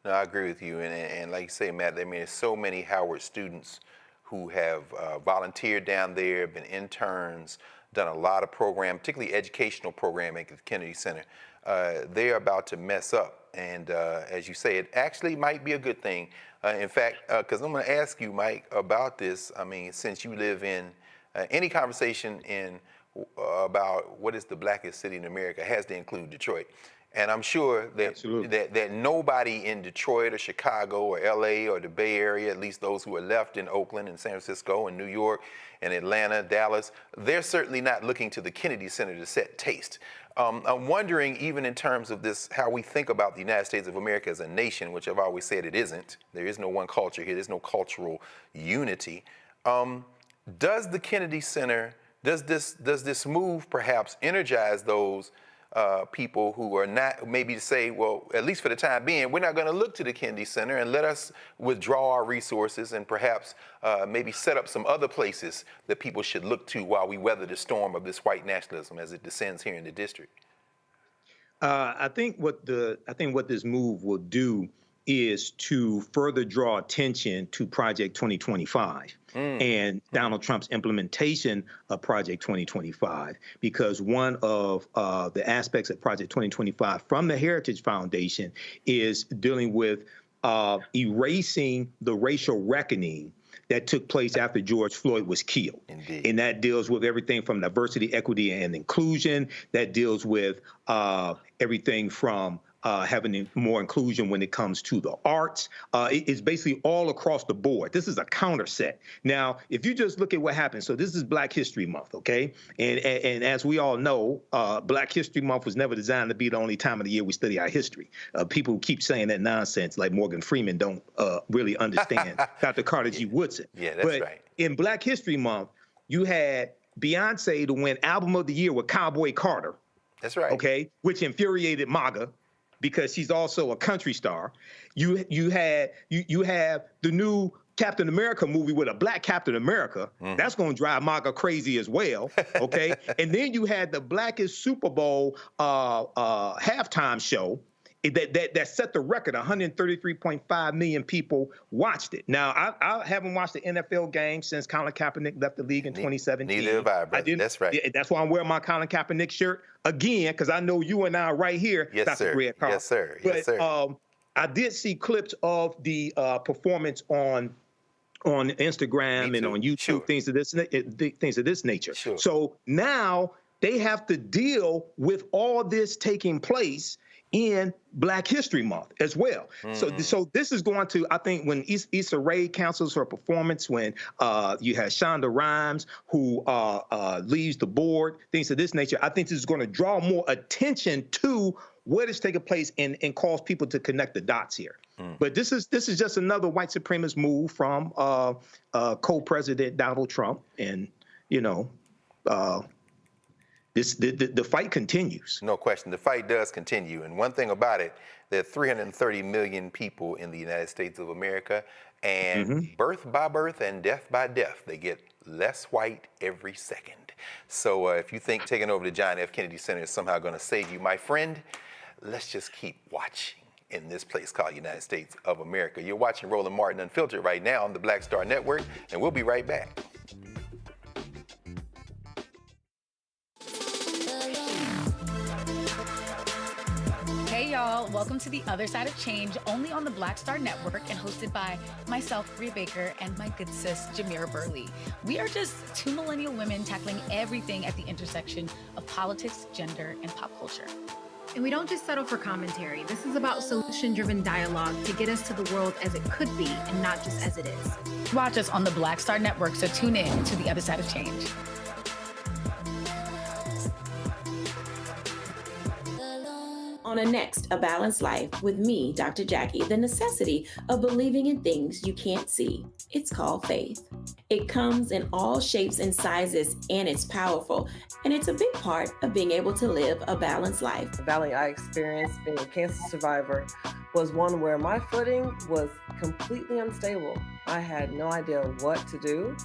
No, I agree with you. And like you say, Matt, I mean, there's so many Howard students who have volunteered down there, been interns, done a lot of program, particularly educational programming at the Kennedy Center. They're about to mess up. And as you say, it actually might be a good thing. In fact, because I'm going to ask you, Mike, about this. I mean, since you live in any conversation about what is the blackest city in America has to include Detroit. And I'm sure that nobody in Detroit or Chicago or LA or the Bay Area, at least those who are left in Oakland and San Francisco and New York and Atlanta, Dallas, they're certainly not looking to the Kennedy Center to set taste. I'm wondering, even in terms of this, how we think about the United States of America as a nation, which I've always said it isn't. There is no one culture here. There's no cultural unity. Does the Kennedy Center, does this move perhaps energize those people who are not, maybe to say, well, at least for the time being, we're not going to look to the Kennedy Center and let us withdraw our resources and perhaps maybe set up some other places that people should look to while we weather the storm of this white nationalism as it descends here in the district? I think what this move will do is to further draw attention to Project 2025 and Donald Trump's implementation of Project 2025, because one of the aspects of Project 2025 from the Heritage Foundation is dealing with erasing the racial reckoning that took place after George Floyd was killed. Indeed. And that deals with everything from diversity, equity, and inclusion. That deals with everything from having more inclusion when it comes to the arts. It's basically all across the board. This is a counter set. Now, if you just look at what happened, so this is Black History Month, okay? And as we all know, Black History Month was never designed to be the only time of the year we study our history. People who keep saying that nonsense, like Morgan Freeman, don't really understand Dr. Carter G. Woodson. Yeah, that's right. In Black History Month, you had Beyonce to win Album of the Year with Cowboy Carter. That's right. Okay, which infuriated MAGA, because she's also a country star. You have the new Captain America movie with a black Captain America, that's going to drive MAGA crazy as well, okay? And then you had the blackest Super Bowl halftime show that set the record. 133.5 million people watched it. Now, I haven't watched the NFL game since Colin Kaepernick left the league in 2017. Neither have I, brother. That's right. That's why I'm wearing my Colin Kaepernick shirt again, because I know you and I are right here. Yes, Dr. sir. Red Carl. Yes, sir. But, Yes, sir. I did see clips of the performance on Instagram and on YouTube, things of this nature. Sure. So now they have to deal with all this taking place in Black History Month as well. So this is going to, I think, when Issa Rae cancels her performance, when you have Shonda Rhimes, who leaves the board, things of this nature, I think this is going to draw more attention to what is taking place and cause people to connect the dots here. But this is just another white supremacist move from co-president Donald Trump, and the fight continues. No question. The fight does continue. And one thing about it, there are 330 million people in the United States of America, and birth by birth and death by death, they get less white every second. So if you think taking over the John F. Kennedy Center is somehow going to save you, my friend, let's just keep watching in this place called United States of America. You're watching Roland Martin Unfiltered right now on the Black Star Network, and we'll be right back. Hey y'all, welcome to The Other Side of Change, only on the Black Star Network and hosted by myself, Bria Baker, and my good sis, Jamira Burley. We are just two millennial women tackling everything at the intersection of politics, gender, and pop culture. And we don't just settle for commentary. This is about solution-driven dialogue to get us to the world as it could be and not just as it is. Watch us on the Black Star Network, so tune in to The Other Side of Change. On a next, A Balanced Life with me, Dr. Jackie, the necessity of believing in things you can't see. It's called faith. It comes in all shapes and sizes, and it's powerful. And it's a big part of being able to live a balanced life. The valley I experienced being a cancer survivor was one where my footing was completely unstable. I had no idea what to do.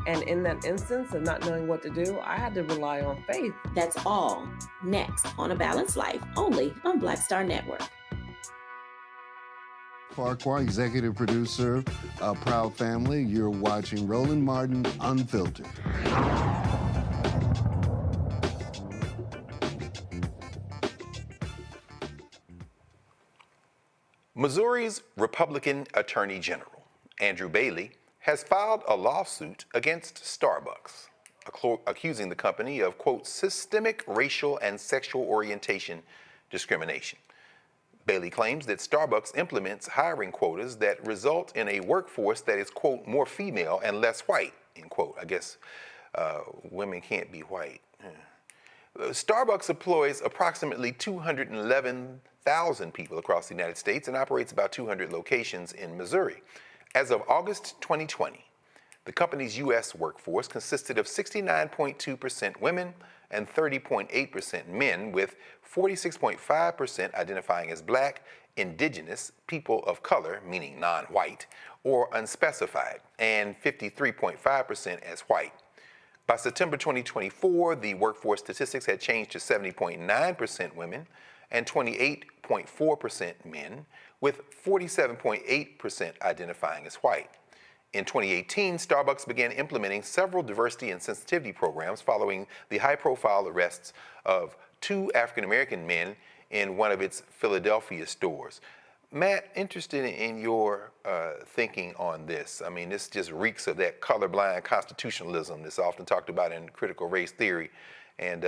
And in that instance of not knowing what to do, I had to rely on faith. That's all next on A Balanced Life, only on Black Star Network. Farquhar, executive producer, a proud family. You're watching Roland Martin Unfiltered. Missouri's Republican Attorney General, Andrew Bailey, has filed a lawsuit against Starbucks, accusing the company of, quote, systemic racial and sexual orientation discrimination. Bailey claims that Starbucks implements hiring quotas that result in a workforce that is, quote, more female and less white, end quote. I guess women can't be white. Starbucks employs approximately 211,000 people across the United States and operates about 200 locations in Missouri. As of August 2020, the company's U.S. workforce consisted of 69.2% women and 30.8% men, with 46.5% identifying as Black, Indigenous, people of color, meaning non-white, or unspecified, and 53.5% as white. By September 2024, the workforce statistics had changed to 70.9% women and 28.4% men, with 47.8% identifying as white. In 2018, Starbucks began implementing several diversity and sensitivity programs following the high-profile arrests of 2 African-American men in one of its Philadelphia stores. Matt, interested in your thinking on this. I mean, this just reeks of that colorblind constitutionalism that's often talked about in critical race theory. And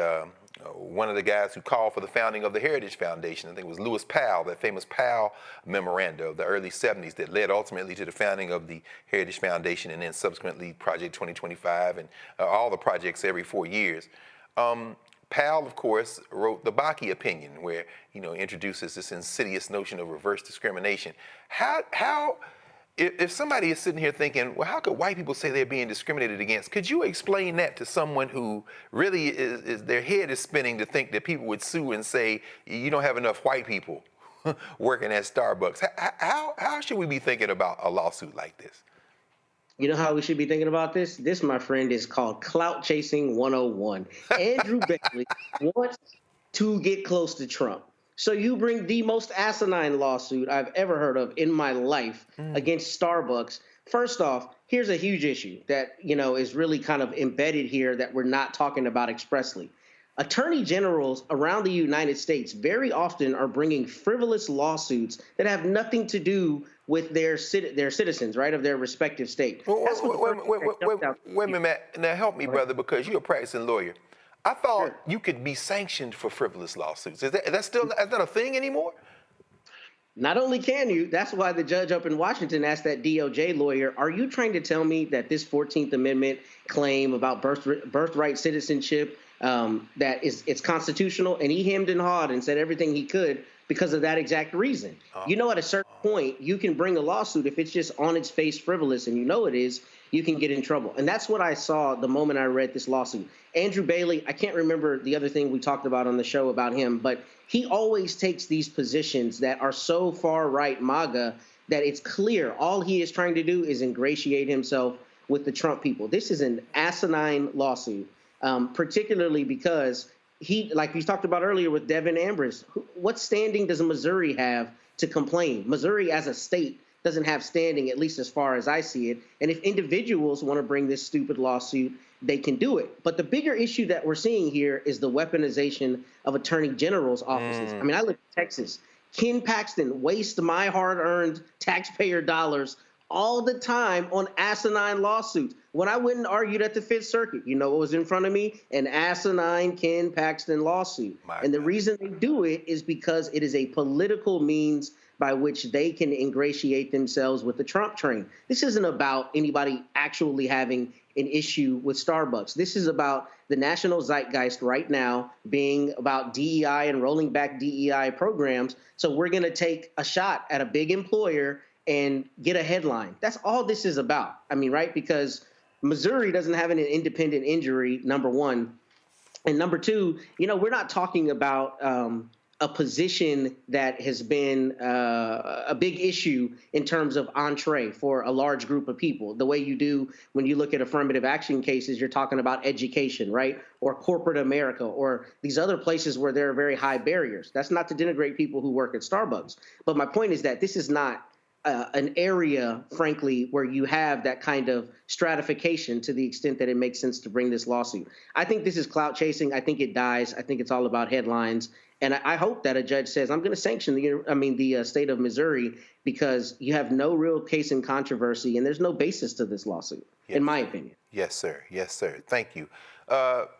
one of the guys who called for the founding of the Heritage Foundation, I think it was Lewis Powell, that famous Powell memoranda of the early 70s that led ultimately to the founding of the Heritage Foundation and then subsequently Project 2025 and all the projects every 4 years. Powell, of course, wrote the Bakke opinion, where, introduces this insidious notion of reverse discrimination. If somebody is sitting here thinking, well, how could white people say they're being discriminated against? Could you explain that to someone who really is their head is spinning to think that people would sue and say, you don't have enough white people working at Starbucks? How should we be thinking about a lawsuit like this? You know how we should be thinking about this? This, my friend, is called clout chasing 101. Andrew Bailey wants to get close to Trump. So you bring the most asinine lawsuit I've ever heard of in my life against Starbucks. First off, here's a huge issue that, is really kind of embedded here that we're not talking about expressly. Attorney generals around the United States very often are bringing frivolous lawsuits that have nothing to do with their citizens, right, of their respective state. Wait a minute, Matt. Now help me, brother, because you're a practicing lawyer. I thought you could be sanctioned for frivolous lawsuits. Is that a thing anymore? Not only can you, that's why the judge up in Washington asked that DOJ lawyer, are you trying to tell me that this 14th Amendment claim about birthright citizenship, that it's constitutional? And he hemmed and hawed and said everything he could because of that exact reason. At a certain point, you can bring a lawsuit if it's just on its face frivolous, and it is, you can get in trouble. And that's what I saw the moment I read this lawsuit. Andrew Bailey, I can't remember the other thing we talked about on the show about him, but he always takes these positions that are so far right MAGA that it's clear all he is trying to do is ingratiate himself with the Trump people. This is an asinine lawsuit, particularly because he, like we talked about earlier with Devin Ambrose, what standing does Missouri have to complain? Missouri as a state doesn't have standing, at least as far as I see it. And if individuals want to bring this stupid lawsuit, they can do it. But the bigger issue that we're seeing here is the weaponization of attorney general's offices. I mean, I live in Texas. Ken Paxton wastes my hard-earned taxpayer dollars all the time on asinine lawsuits. When I went and argued at the Fifth Circuit, you know what was in front of me? An asinine Ken Paxton lawsuit. And the reason they do it is because it is a political means by which they can ingratiate themselves with the Trump train. This isn't about anybody actually having an issue with Starbucks. This is about the national zeitgeist right now being about DEI and rolling back DEI programs. So we're going to take a shot at a big employer and get a headline. That's all this is about. I mean, right? Because Missouri doesn't have an independent injury, number one. And number two, we're not talking about a position that has been a big issue in terms of entree for a large group of people. The way you do when you look at affirmative action cases, you're talking about education, right? Or corporate America, or these other places where there are very high barriers. That's not to denigrate people who work at Starbucks. But my point is that this is not an area, frankly, where you have that kind of stratification to the extent that it makes sense to bring this lawsuit. I think this is clout chasing. I think it dies. I think it's all about headlines. And I hope that a judge says, I'm going to sanction the state of Missouri because you have no real case in controversy and there's no basis to this lawsuit, in my opinion. Yes, sir. Yes, sir. Thank you.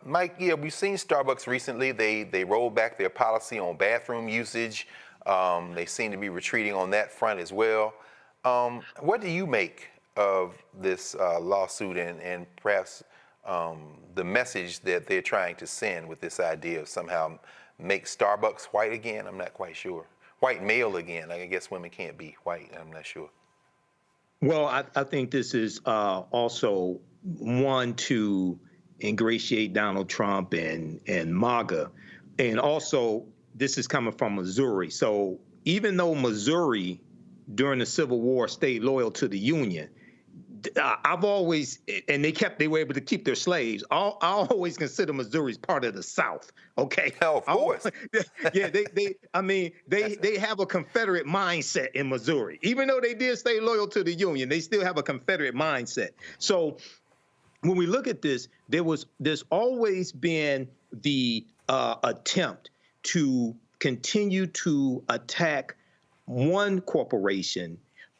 Mike, we've seen Starbucks recently. They rolled back their policy on bathroom usage. They seem to be retreating on that front as well. What do you make of this lawsuit and perhaps the message that they're trying to send with this idea of somehow make Starbucks white again? I'm not quite sure. White male again. I guess women can't be white. I'm not sure. Well, I think this is also one to ingratiate Donald Trump and MAGA. And also, this is coming from Missouri. So even though Missouri, during the Civil War, stayed loyal to the Union, I've always, and they were able to keep their slaves. I always consider Missouri's part of the South. Okay. Oh, of course. Yeah, they have a Confederate mindset in Missouri. Even though they did stay loyal to the Union, they still have a Confederate mindset. So when we look at this, there's always been the attempt to continue to attack one corporation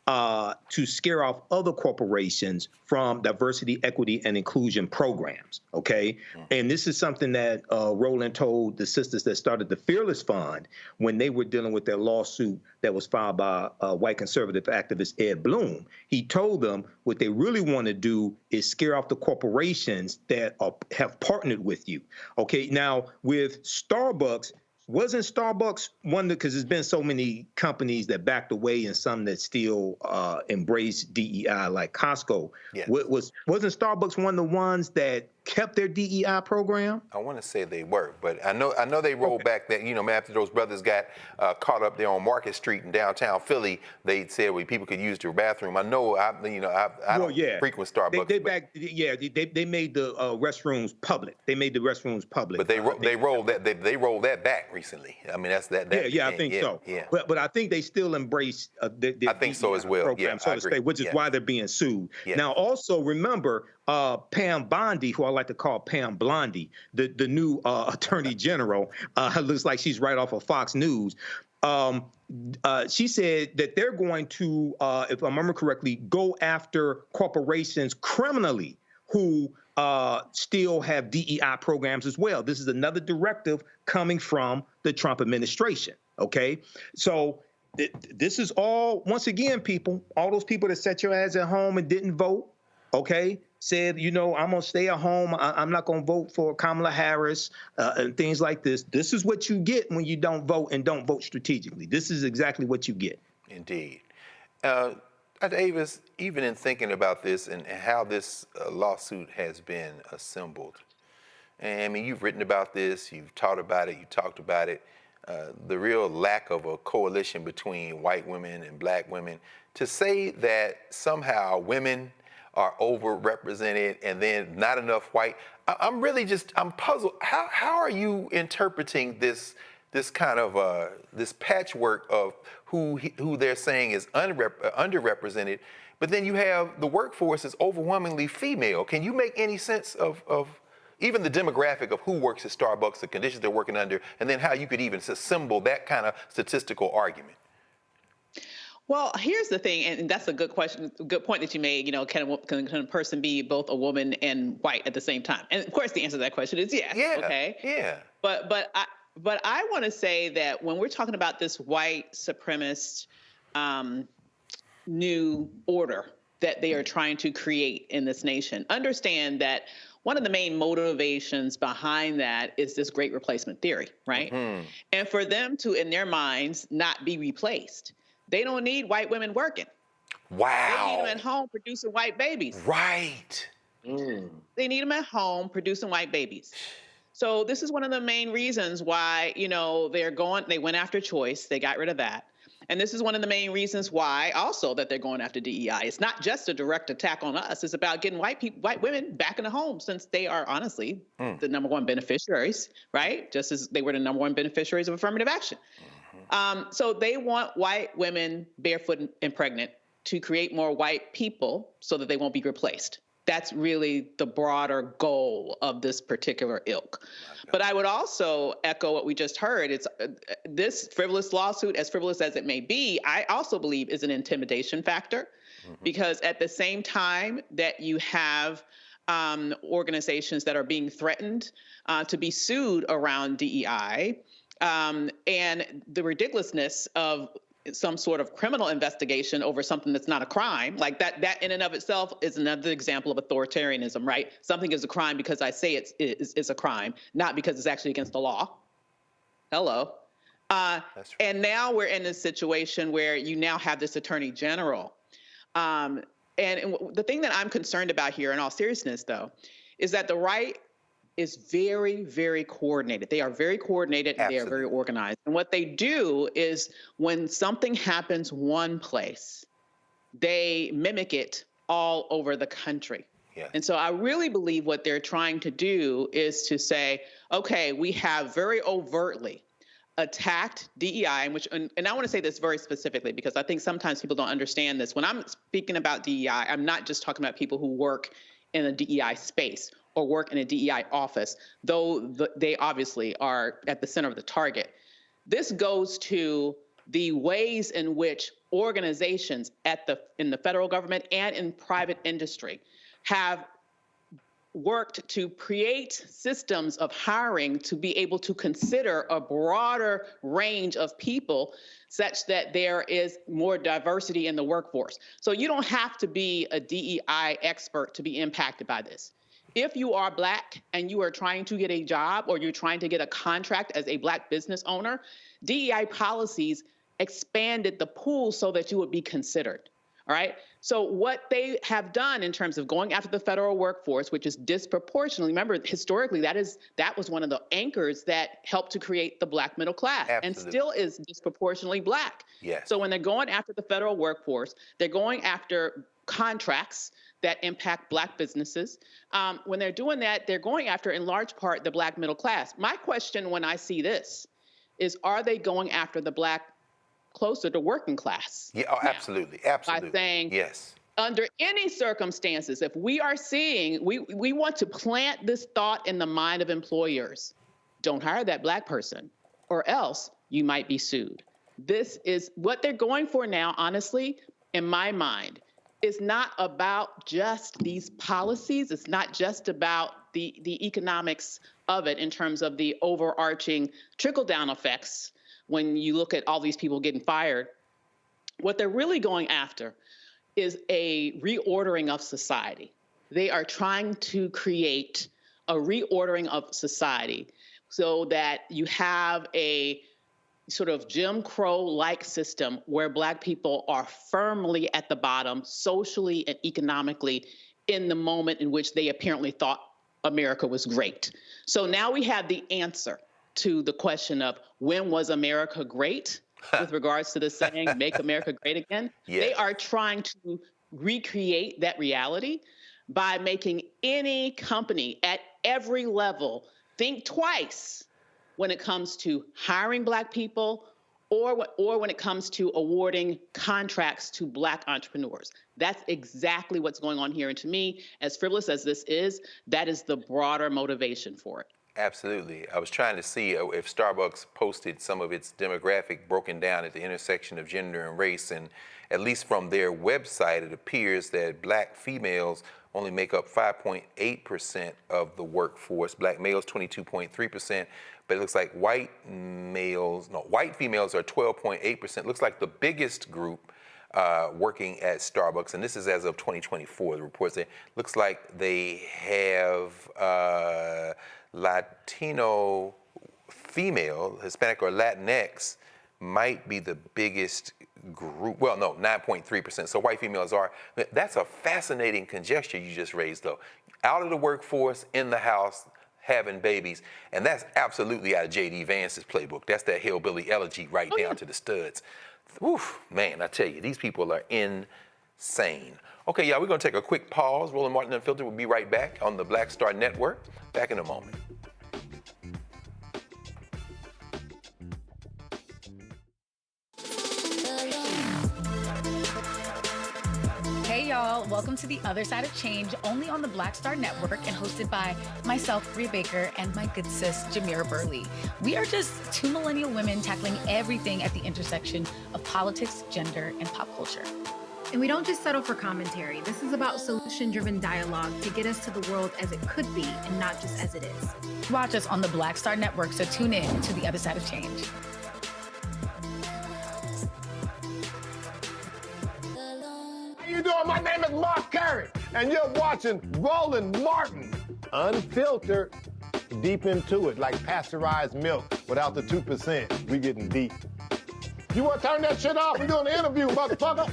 to scare off other corporations from diversity, equity, and inclusion programs, okay? And this is something that Roland told the sisters that started the Fearless Fund when they were dealing with their lawsuit that was filed by white conservative activist Ed Bloom. He told them what they really want to do is scare off the corporations that have partnered with you, okay? Now, with Starbucks, wasn't Starbucks one, because there's been so many companies that backed away and some that still embrace DEI, like Costco. Yes. Wasn't Starbucks one of the ones that kept their DEI program? I want to say they were, but I know they rolled back that, after those brothers got caught up there on Market Street in downtown Philly, they said people could use their bathroom. I know, I don't frequent Starbucks. They made the restrooms public. They made the restrooms public. But they rolled that back recently. I mean, that's that. I think so. Yeah. But I think they still embrace their I think so as well. Program, so to say, which is why they're being sued. Yeah. Now, also remember Pam Bondi, who I like to call Pam Blondie, the new Attorney General, looks like she's right off of Fox News. She said that they're going to, if I remember correctly, go after corporations criminally who still have DEI programs as well. This is another directive coming from the Trump administration. Okay, so this is all, once again, people, all those people that sat your ass at home and didn't vote, okay, said, I'm going to stay at home. I'm not going to vote for Kamala Harris and things like this. This is what you get when you don't vote and don't vote strategically. This is exactly what you get. Indeed. Davis, even in thinking about this and how this lawsuit has been assembled, and I mean, you've written about this, you've taught about it, you talked about it, the real lack of a coalition between white women and black women, to say that somehow women are overrepresented and then not enough white. I'm puzzled. How are you interpreting this kind of this patchwork of who they're saying is underrepresented, but then you have the workforce is overwhelmingly female? Can you make any sense of even the demographic of who works at Starbucks, the conditions they're working under, and then how you could even assemble that kind of statistical argument? Well, here's the thing, and that's a good question, good point that you made. Can a person be both a woman and white at the same time? And of course, the answer to that question is yes. Yeah. Okay. Yeah. But I want to say that when we're talking about this white supremacist new order that they are trying to create in this nation, understand that one of the main motivations behind that is this great replacement theory, right? Mm-hmm. And for them to, in their minds, not be replaced, they don't need white women working. Wow. They need them at home producing white babies. Right. They need them at home producing white babies. So this is one of the main reasons why, they went after choice. They got rid of that. And this is one of the main reasons why also that they're going after DEI. It's not just a direct attack on us. It's about getting white women back in the home, since they are honestly the number one beneficiaries, right? Just as they were the number one beneficiaries of affirmative action. So they want white women barefoot and pregnant to create more white people so that they won't be replaced. That's really the broader goal of this particular ilk. But I would also echo what we just heard. It's this frivolous lawsuit, as frivolous as it may be, I also believe is an intimidation factor, because at the same time that you have organizations that are being threatened to be sued around DEI, and the ridiculousness of some sort of criminal investigation over something that's not a crime, like that in and of itself is another example of authoritarianism, right? Something is a crime because I say it's a crime, not because it's actually against the law. Hello. And now we're in this situation where you now have this attorney general. And the thing that I'm concerned about here, in all seriousness, though, is that the right is very, very coordinated. They are very coordinated and they are very organized. And what they do is when something happens one place, they mimic it all over the country. Yeah. And so I really believe what they're trying to do is to say, okay, we have very overtly attacked DEI, and I want to say this very specifically because I think sometimes people don't understand this. When I'm speaking about DEI, I'm not just talking about people who work in a DEI space or work in a DEI office, though they obviously are at the center of the target. This goes to the ways in which organizations in the federal government and in private industry have worked to create systems of hiring to be able to consider a broader range of people such that there is more diversity in the workforce. So you don't have to be a DEI expert to be impacted by this. If you are Black and you are trying to get a job or you're trying to get a contract as a Black business owner, DEI policies expanded the pool so that you would be considered. All right. So what they have done in terms of going after the federal workforce, which is disproportionately, remember, historically, that was one of the anchors that helped to create the Black middle class. Absolutely. And still is disproportionately Black. Yes. So when they're going after the federal workforce, they're going after contracts that impact Black businesses. When they're doing that, they're going after, in large part, the Black middle class. My question when I see this is, are they going after the Black closer to working class? Yeah, oh, absolutely, absolutely. By saying, yes, under any circumstances, if we are seeing, we want to plant this thought in the mind of employers, don't hire that Black person, or else you might be sued. This is what they're going for now, honestly, in my mind. It's not about just these policies. It's not just about the economics of it in terms of the overarching trickle-down effects when you look at all these people getting fired. What they're really going after is a reordering of society. They are trying to create a reordering of society so that you have a sort of Jim Crow-like system where Black people are firmly at the bottom, socially and economically, in the moment in which they apparently thought America was great. So now we have the answer to the question of when was America great with regards to the saying, make America great again. Yes. They are trying to recreate that reality by making any company at every level think twice when it comes to hiring Black people or when it comes to awarding contracts to Black entrepreneurs. That's exactly what's going on here. And to me, as frivolous as this is, that is the broader motivation for it. Absolutely. I was trying to see if Starbucks posted some of its demographic broken down at the intersection of gender and race, and at least from their website, it appears that Black females only make up 5.8% of the workforce, Black males 22.3%, but it looks like white females are 12.8%. Looks like the biggest group working at Starbucks, and this is as of 2024, the report said, looks like they have Latino female, Hispanic or Latinx might be the biggest group. Well, no, 9.3%. So white females are. That's a fascinating conjecture you just raised, though. Out of the workforce, in the house, having babies. And that's absolutely out of J.D. Vance's playbook. That's that hillbilly elegy right down to the studs. Oof, man, I tell you, these people are insane. Okay, y'all, we're going to take a quick pause. Roland Martin Unfiltered will be right back on the Black Star Network. Back in a moment. Hey y'all, welcome to The Other Side of Change, only on the Black Star Network and hosted by myself, Rhea Baker, and my good sis, Jamira Burley. We are just two millennial women tackling everything at the intersection of politics, gender, and pop culture. And we don't just settle for commentary. This is about solution-driven dialogue to get us to the world as it could be and not just as it is. Watch us on the Black Star Network, so tune in to The Other Side of Change. How you doing? My name is Mark Curry, and you're watching Roland Martin Unfiltered. Deep into it, like pasteurized milk without the 2%. We getting deep. You want to turn that shit off? We're doing an interview, motherfucker.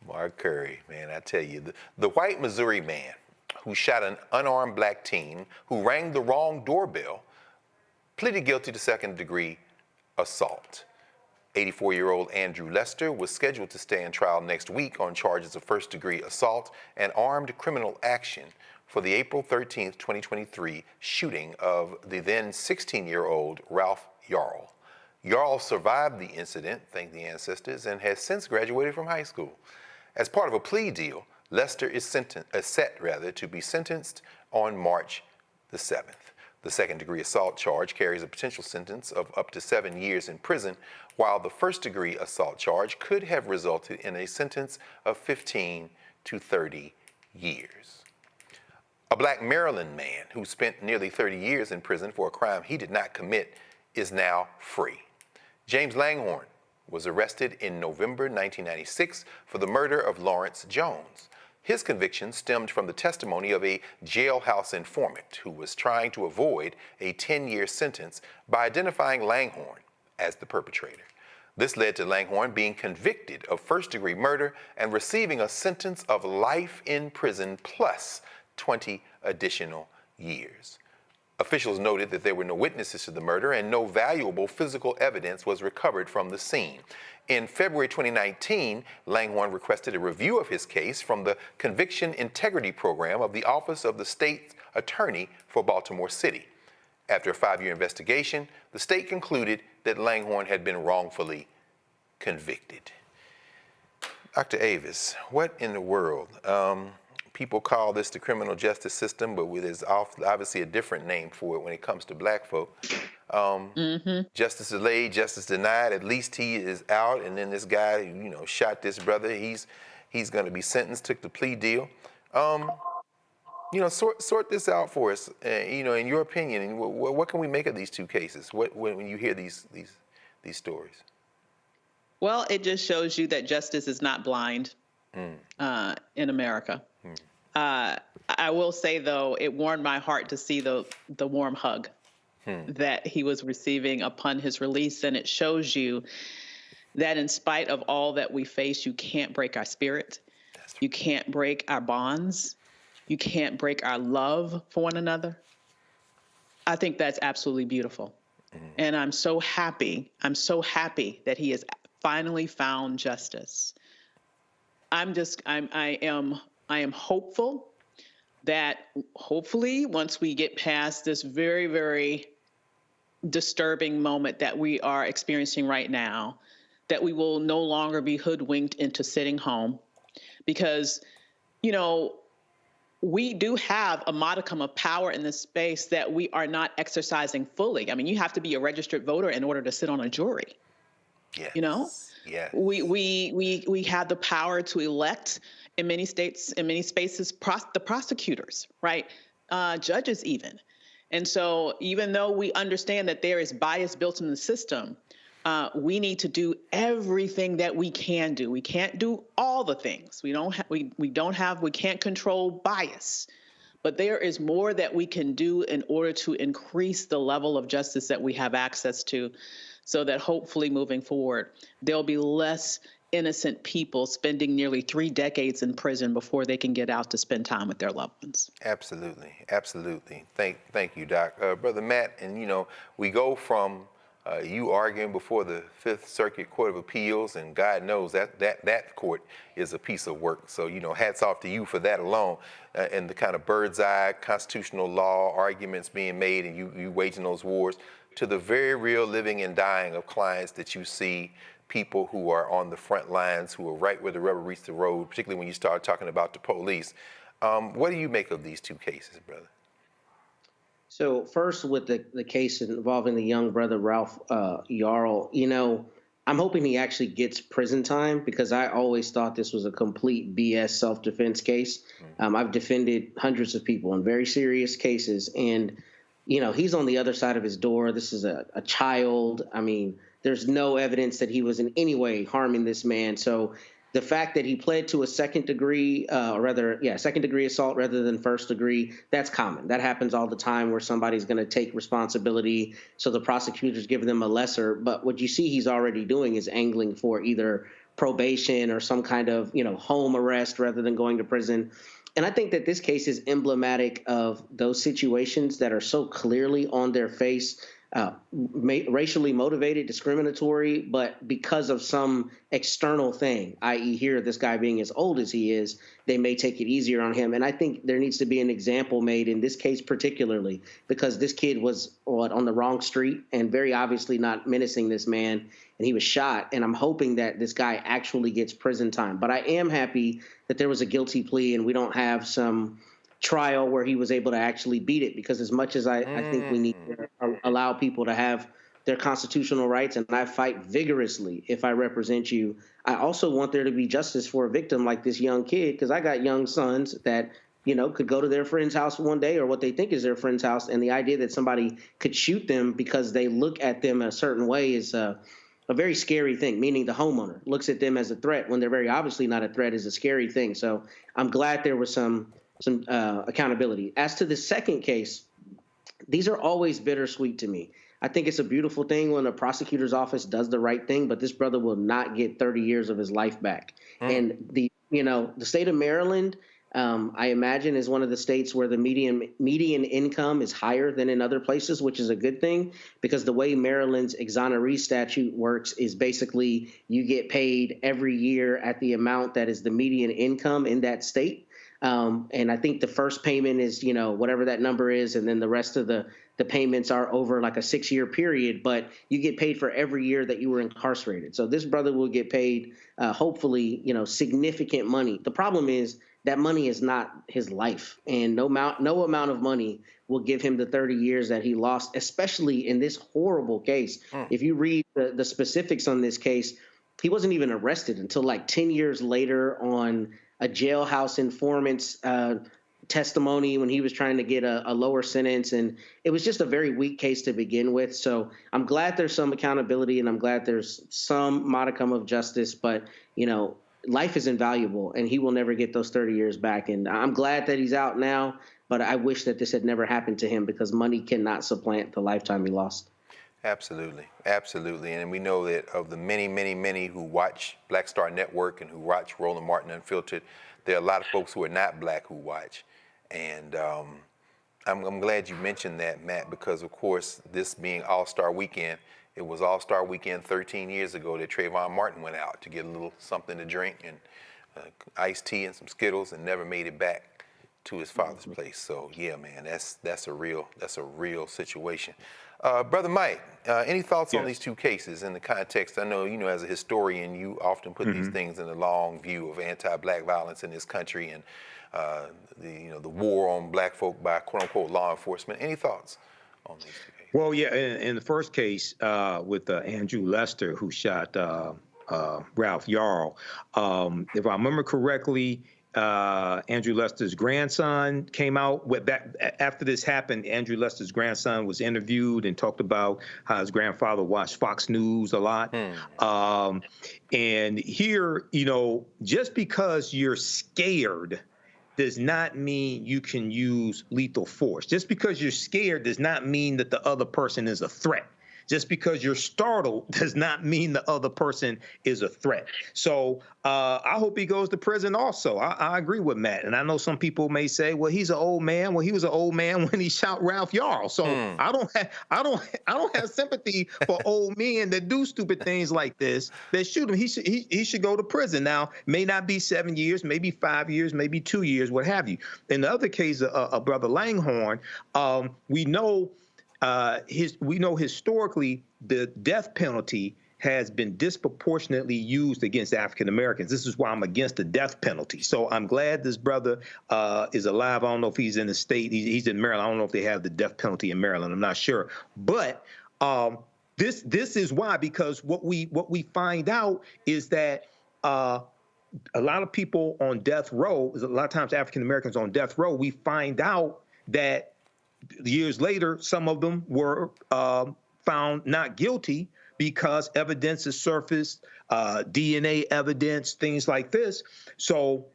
Mark Curry, man, I tell you, the white Missouri man who shot an unarmed Black teen who rang the wrong doorbell pleaded guilty to second-degree assault. 84-year-old Andrew Lester was scheduled to stand trial next week on charges of first-degree assault and armed criminal action for the April 13th, 2023 shooting of the then 16-year-old Ralph Yarl. Yarl survived the incident, thank the ancestors, and has since graduated from high school. As part of a plea deal, Lester is set to be sentenced on March the 7th. The second-degree assault charge carries a potential sentence of up to 7 years in prison, while the first-degree assault charge could have resulted in a sentence of 15 to 30 years. A Black Maryland man who spent nearly 30 years in prison for a crime he did not commit is now free. James Langhorne was arrested in November 1996 for the murder of Lawrence Jones. His conviction stemmed from the testimony of a jailhouse informant who was trying to avoid a 10-year sentence by identifying Langhorne as the perpetrator. This led to Langhorne being convicted of first-degree murder and receiving a sentence of life in prison plus 20 additional years. Officials noted that there were no witnesses to the murder and no valuable physical evidence was recovered from the scene. In February 2019, Langhorne requested a review of his case from the Conviction Integrity Program of the Office of the State Attorney for Baltimore City. After a 5-year investigation, the state concluded that Langhorne had been wrongfully convicted. Dr. Avis, what in the world? People call this the criminal justice system, but there's obviously a different name for it when it comes to black folk. Justice delayed, justice denied. At least he is out, and then this guy, shot this brother. He's going to be sentenced, took the plea deal. Sort this out for us. In your opinion, what can we make of these two cases? When you hear these stories? Well, it just shows you that justice is not blind in America. I will say, though, it warmed my heart to see the warm hug that he was receiving upon his release. And it shows you that in spite of all that we face, you can't break our spirit. You can't break our bonds. You can't break our love for one another. I think that's absolutely beautiful. And I'm so happy that he has finally found justice. I am hopeful that hopefully once we get past this very, very disturbing moment that we are experiencing right now, that we will no longer be hoodwinked into sitting home because, we do have a modicum of power in this space that we are not exercising fully. I mean, you have to be a registered voter in order to sit on a jury. Yes. Yeah. We have the power to elect in many states, in many spaces, the prosecutors, right? Judges even. And so even though we understand that there is bias built in the system, we need to do everything that we can do. We can't do all the things. We can't control bias, but there is more that we can do in order to increase the level of justice that we have access to, so that hopefully moving forward, there'll be less innocent people spending nearly 3 decades in prison before they can get out to spend time with their loved ones. Absolutely. Absolutely. Thank you, Doc. Brother Matt, and we go from you arguing before the Fifth Circuit Court of Appeals, and God knows that court is a piece of work. So, hats off to you for that alone, and the kind of bird's eye constitutional law arguments being made, and you waging those wars, to the very real living and dying of clients that you see, people who are on the front lines, who are right where the rubber meets the road, particularly when you start talking about the police. What do you make of these two cases, brother? So first, with the case involving the young brother, Ralph Yarl, I'm hoping he actually gets prison time, because I always thought this was a complete BS self-defense case. I've defended hundreds of people in very serious cases, and, he's on the other side of his door. This is a child. I mean, there's no evidence that he was in any way harming this man. So the fact that he pled to a second degree assault rather than first degree, that's common. That happens all the time, where somebody's going to take responsibility, so the prosecutors give them a lesser. But what you see he's already doing is angling for either probation or some kind of, home arrest rather than going to prison. And I think that this case is emblematic of those situations that are so clearly on their face, racially motivated, discriminatory, but because of some external thing, i.e. here, this guy being as old as he is, they may take it easier on him. And I think there needs to be an example made in this case particularly, because this kid was on the wrong street and very obviously not menacing this man, and he was shot. And I'm hoping that this guy actually gets prison time. But I am happy that there was a guilty plea and we don't have some trial where he was able to actually beat it, because as much as I think we need to allow people to have their constitutional rights, and I fight vigorously if I represent you, I also want there to be justice for a victim like this young kid, because I got young sons that, could go to their friend's house one day, or what they think is their friend's house, and the idea that somebody could shoot them because they look at them a certain way is a very scary thing, meaning the homeowner looks at them as a threat when they're very obviously not a threat is a scary thing. So I'm glad there was some accountability. As to the second case, these are always bittersweet to me. I think it's a beautiful thing when a prosecutor's office does the right thing, but this brother will not get 30 years of his life back. And the state of Maryland, I imagine, is one of the states where the median income is higher than in other places, which is a good thing, because the way Maryland's exoneree statute works is basically you get paid every year at the amount that is the median income in that state. And I think the first payment is, whatever that number is, and then the rest of the payments are over like a 6-year period, but you get paid for every year that you were incarcerated. So this brother will get paid, hopefully, significant money. The problem is that money is not his life, and no amount of money will give him the 30 years that he lost, especially in this horrible case. If you read the specifics on this case, he wasn't even arrested until like 10 years later on a jailhouse informant's testimony when he was trying to get a lower sentence. And it was just a very weak case to begin with. So I'm glad there's some accountability, and I'm glad there's some modicum of justice. But, life is invaluable, and he will never get those 30 years back. And I'm glad that he's out now, but I wish that this had never happened to him, because money cannot supplant the lifetime he lost. Absolutely. Absolutely. And we know that of the many, many, many who watch Black Star Network and who watch Roland Martin Unfiltered, there are a lot of folks who are not Black who watch. And I'm glad you mentioned that, Matt, because, of course, this being All-Star Weekend, it was All-Star Weekend 13 years ago that Trayvon Martin went out to get a little something to drink and iced tea and some Skittles, and never made it back to his father's place. So, yeah, man, that's a real situation. Brother Mike, any thoughts on these two cases in the context? I know, as a historian, you often put these things in the long view of anti-Black violence in this country and the war on Black folk by quote-unquote law enforcement. Any thoughts on these two cases? Well, yeah, in the first case with Andrew Lester, who shot Ralph Yarl, if I remember correctly, Andrew Lester's grandson came out back after this happened. Andrew Lester's grandson was interviewed and talked about how his grandfather watched Fox News a lot. And here, just because you're scared does not mean you can use lethal force. Just because you're scared does not mean that the other person is a threat. Just because you're startled does not mean the other person is a threat. So I hope he goes to prison also. I agree with Matt. And I know some people may say, well, he's an old man. Well, he was an old man when he shot Ralph Yarl. So I don't have sympathy for old men that do stupid things like this, that shoot him. He should go to prison. Now, may not be 7 years, maybe 5 years, maybe 2 years, what have you. In the other case of Brother Langhorne, we know historically the death penalty has been disproportionately used against African Americans. This is why I'm against the death penalty. So I'm glad this brother is alive. I don't know if he's in the state. He's in Maryland. I don't know if they have the death penalty in Maryland. I'm not sure. But this is why, because what we find out is that a lot of people on death row, a lot of times African Americans on death row, we find out that years later, some of them were found not guilty because evidence is surfaced, DNA evidence, things like this. So,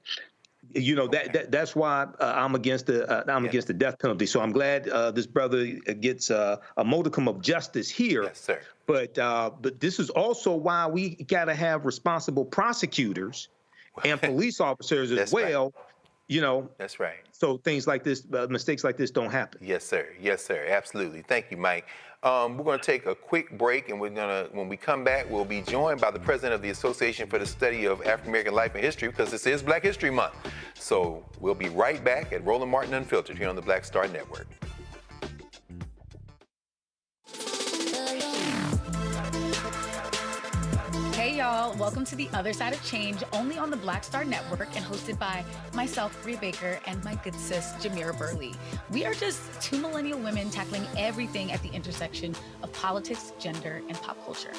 that's why I'm against the death penalty. So I'm glad this brother gets a modicum of justice here. Yes, sir. But this is also why we got to have responsible prosecutors and police officers as well. Right. That's right. So things like this, mistakes like this don't happen. Yes, sir. Yes, sir. Absolutely. Thank you, Mike. We're going to take a quick break, and when we come back, we'll be joined by the president of the Association for the Study of African American Life and History, because this is Black History Month. So we'll be right back at Roland Martin Unfiltered here on the Black Star Network. Hey y'all, welcome to The Other Side of Change, only on the Black Star Network and hosted by myself, Bria Baker, and my good sis, Jamira Burley. We are just two millennial women tackling everything at the intersection of politics, gender, and pop culture.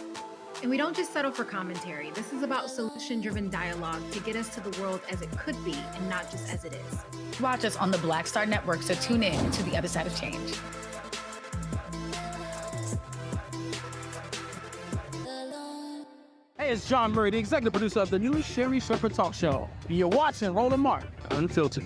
And we don't just settle for commentary. This is about solution-driven dialogue to get us to the world as it could be and not just as it is. Watch us on the Black Star Network, so tune in to The Other Side of Change. is John Murray, the executive producer of the new Sherry Shepherd Talk Show. You're watching Roland Martin Unfiltered.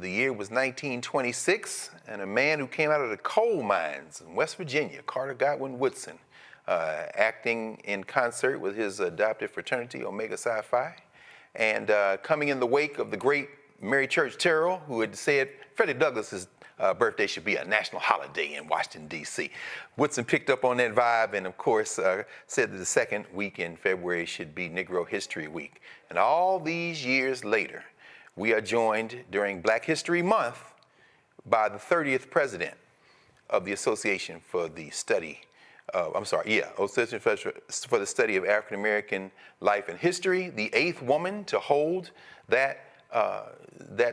The year was 1926, and a man who came out of the coal mines in West Virginia, Carter Godwin Woodson, acting in concert with his adopted fraternity, Omega Psi Phi, and coming in the wake of the great Mary Church Terrell, who had said Frederick Douglass's birthday should be a national holiday in Washington, D.C. Woodson picked up on that vibe and, of course, said that the second week in February should be Negro History Week. And all these years later, we are joined during Black History Month by the 30th president of the Association for the Study Association for the Study of African American Life and History, the 8th woman to hold that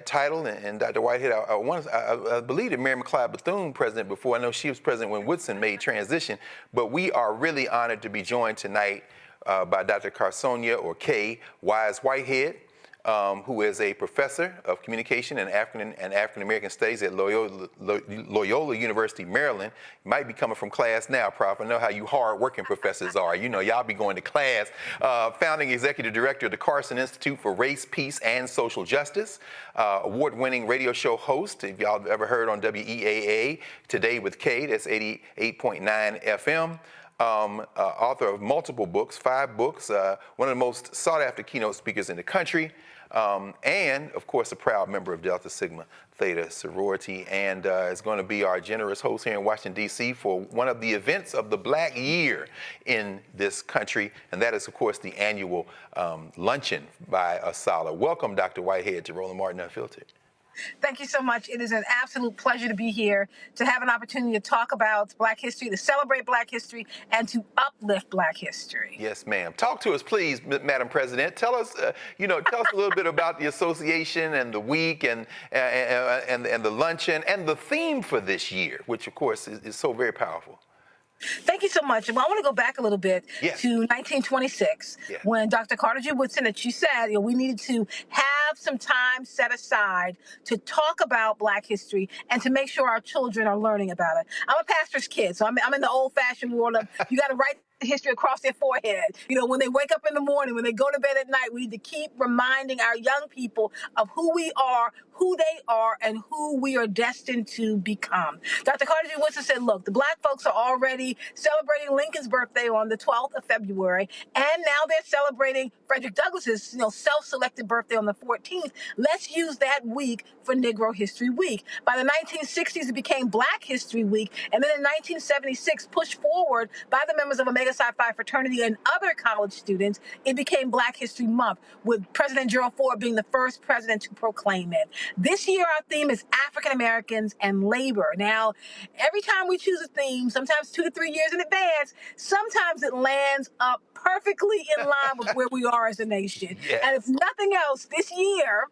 title. And Dr. Whitehead, I believe that Mary McLeod Bethune president before. I know she was president when Woodson made transition, but we are really honored to be joined tonight by Dr. Carsonia, or Kay, Wise Whitehead, who is a professor of communication and African American studies at Loyola University, Maryland. You might be coming from class now, Prof. I know how you hard-working professors are. You know, y'all be going to class. Founding executive director of the Carson Institute for Race, Peace, and Social Justice. Award-winning radio show host, if y'all have ever heard on WEAA, Today with Kay, that's 88.9 FM. Author of multiple books, 5 books, one of the most sought-after keynote speakers in the country, and, of course, a proud member of Delta Sigma Theta sorority, and is going to be our generous host here in Washington, D.C. for one of the events of the Black Year in this country, and that is, of course, the annual Luncheon by Asala. Welcome, Dr. Whitehead, to Roland Martin Unfiltered. Thank you so much. It is an absolute pleasure to be here, to have an opportunity to talk about Black history, to celebrate Black history, and to uplift Black history. Yes, ma'am. Talk to us, please, Madam President. Tell us, tell us a little bit about the association and the week and the luncheon and the theme for this year, which, of course, is so very powerful. Thank you so much. Well, I want to go back a little bit to 1926, when Dr. Carter G. Woodson, as you said, we needed to have some time set aside to talk about Black history and to make sure our children are learning about it. I'm a pastor's kid, so I'm in the old-fashioned world of you got to write history across their forehead. When they wake up in the morning, when they go to bed at night, we need to keep reminding our young people of who we are, who they are, and who we are destined to become. Dr. Carter G. Woodson said, look, the Black folks are already celebrating Lincoln's birthday on the 12th of February, and now they're celebrating Frederick Douglass's self-selected birthday on the 14th. Let's use that week for Negro History Week. By the 1960s, it became Black History Week, and then in 1976, pushed forward by the members of Omega Psi Phi fraternity and other college students, it became Black History Month, with President Gerald Ford being the first president to proclaim it. This year, our theme is African Americans and labor. Now, every time we choose a theme, sometimes 2 to 3 years in advance, sometimes it lands up perfectly in line with where we are as a nation. And if nothing else, this year,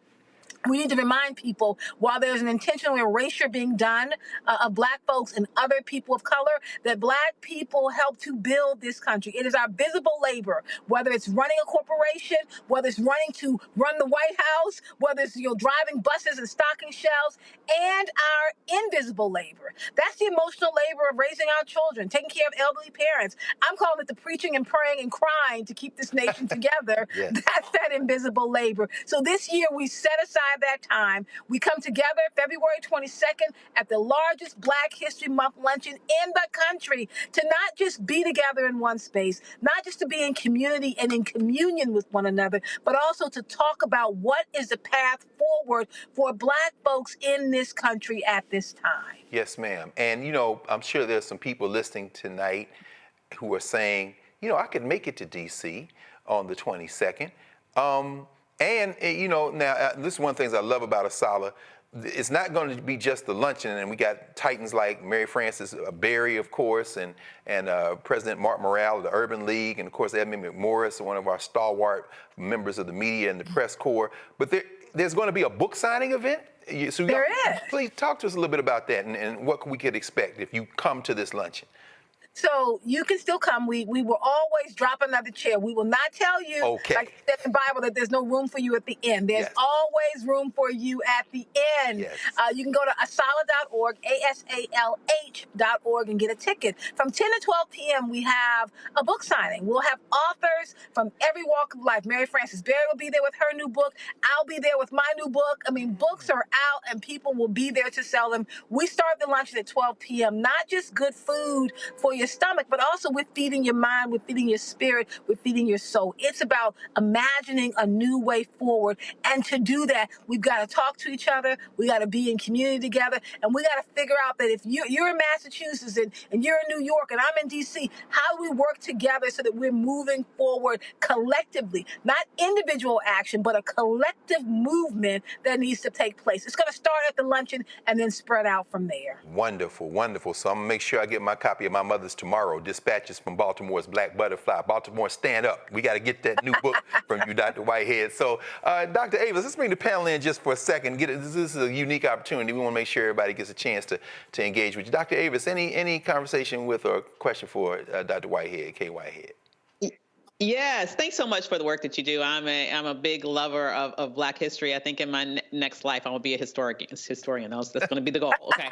we need to remind people, while there's an intentional erasure being done of Black folks and other people of color, that Black people help to build this country. It is our visible labor, whether it's running a corporation, whether it's running to run the White House, whether it's driving buses and stocking shelves, and our invisible labor. That's the emotional labor of raising our children, taking care of elderly parents. I'm calling it the preaching and praying and crying to keep this nation together. That's that invisible labor. So this year we set aside that time. We come together February 22nd at the largest Black History Month luncheon in the country to not just be together in one space, not just to be in community and in communion with one another, but also to talk about what is the path forward for Black folks in this country at this time. Yes, ma'am. And, I'm sure there's some people listening tonight who are saying, I could make it to D.C. on the 22nd. And, now, this is one of the things I love about Asala. It's not going to be just the luncheon, and we got titans like Mary Frances Berry, of course, and President Mark Morale of the Urban League, and, of course, Edmund McMorris, one of our stalwart members of the media and the press corps. But there's going to be a book signing event. So there is. Please talk to us a little bit about that and what we could expect if you come to this luncheon. So you can still come. We will always drop another chair. We will not tell you, like it says in the Bible, that there's no room for you at the end. There's always room for you at the end. You can go to asala.org, ASALH.org, and get a ticket. From 10 to 12 p.m., we have a book signing. We'll have authors from every walk of life. Mary Frances Berry will be there with her new book. I'll be there with my new book. I mean, books are out, and people will be there to sell them. We start the luncheon at 12 p.m. Not just good food for your stomach, but also we're feeding your mind, we're feeding your spirit, we're feeding your soul. It's about imagining a new way forward. And to do that, we've got to talk to each other. We got to be in community together. And we got to figure out that if you're in Massachusetts and you're in New York and I'm in D.C., how do we work together so that we're moving forward collectively? Not individual action, but a collective movement that needs to take place. It's going to start at the luncheon and then spread out from there. Wonderful, wonderful. So I'm going to make sure I get my copy of my mother's Tomorrow, Dispatches from Baltimore's Black Butterfly. Baltimore, stand up. We got to get that new book from you, Dr. Whitehead. So, Dr. Avis, let's bring the panel in just for a second. This is a unique opportunity. We want to make sure everybody gets a chance to engage with you. Dr. Avis, any conversation with or question for Dr. Whitehead, K. Whitehead? Yes, thanks so much for the work that you do. I'm a big lover of Black history. I think in my next life, I will be a historian. That's going to be the goal. Okay.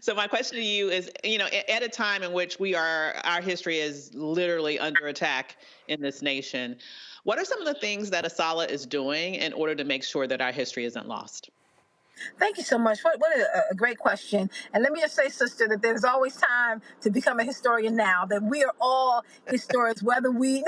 So my question to you is, at a time in which our history is literally under attack in this nation, what are some of the things that ASALH is doing in order to make sure that our history isn't lost? Thank you so much. What a great question. And let me just say, sister, that there's always time to become a historian now, that we are all historians, whether we've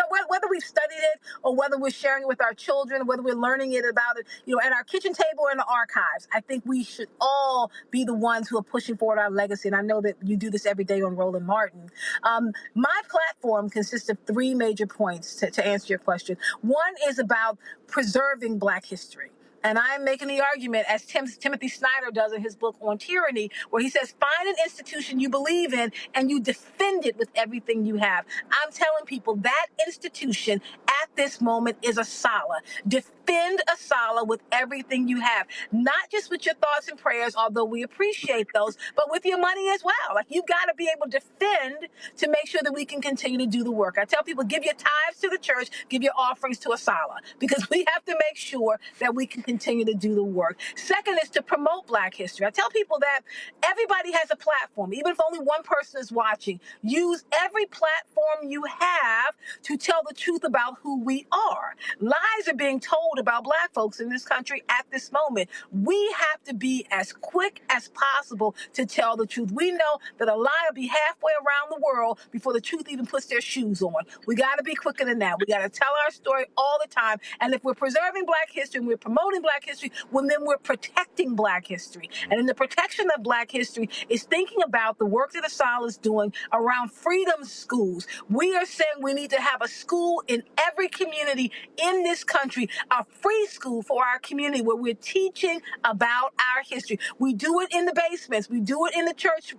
studied it or whether we're sharing it with our children, whether we're learning it about it, at our kitchen table or in the archives. I think we should all be the ones who are pushing forward our legacy. And I know that you do this every day on Roland Martin. My platform consists of three major points to answer your question. One is about preserving Black history. And I'm making the argument, as Timothy Snyder does in his book on tyranny, where he says, find an institution you believe in and you defend it with everything you have. I'm telling people that institution at this moment is ASALH. Defend ASALH with everything you have, not just with your thoughts and prayers, although we appreciate those, but with your money as well. Like, you've got to be able to defend to make sure that we can continue to do the work. I tell people, give your tithes to the church, give your offerings to ASALH, because we have to make sure that we can continue to do the work. Second is to promote Black history. I tell people that everybody has a platform, even if only one person is watching. Use every platform you have to tell the truth about who we are. Lies are being told about Black folks in this country at this moment. We have to be as quick as possible to tell the truth. We know that a lie will be halfway around the world before the truth even puts their shoes on. We got to be quicker than that. We got to tell our story all the time. And if we're preserving Black history and we're promoting Black history, well, then we're protecting Black history. And in the protection of Black history is thinking about the work that ASALH is doing around freedom schools. We are saying we need to have a school in every community in this country, a free school for our community where we're teaching about our history. We do it in the basements. We do it in the church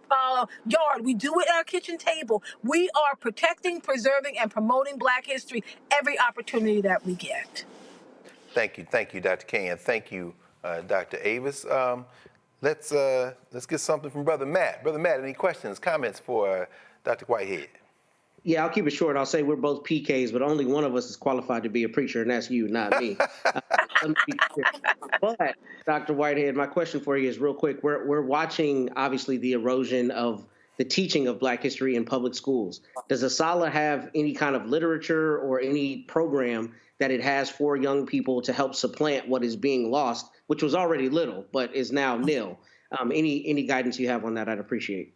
yard. We do it at our kitchen table. We are protecting, preserving, and promoting Black history every opportunity that we get. Thank you, Dr. Kay, and thank you, Dr. Avis. Let's get something from Brother Matt. Brother Matt, any questions, comments for Dr. Whitehead? Yeah, I'll keep it short. I'll say we're both PKs, but only one of us is qualified to be a preacher, and that's you, not me. But, Dr. Whitehead, my question for you is real quick. We're watching, obviously, the erosion of the teaching of Black history in public schools. Does ASALH have any kind of literature or any program that it has for young people to help supplant what is being lost, which was already little, but is now nil? Any guidance you have on that, I'd appreciate.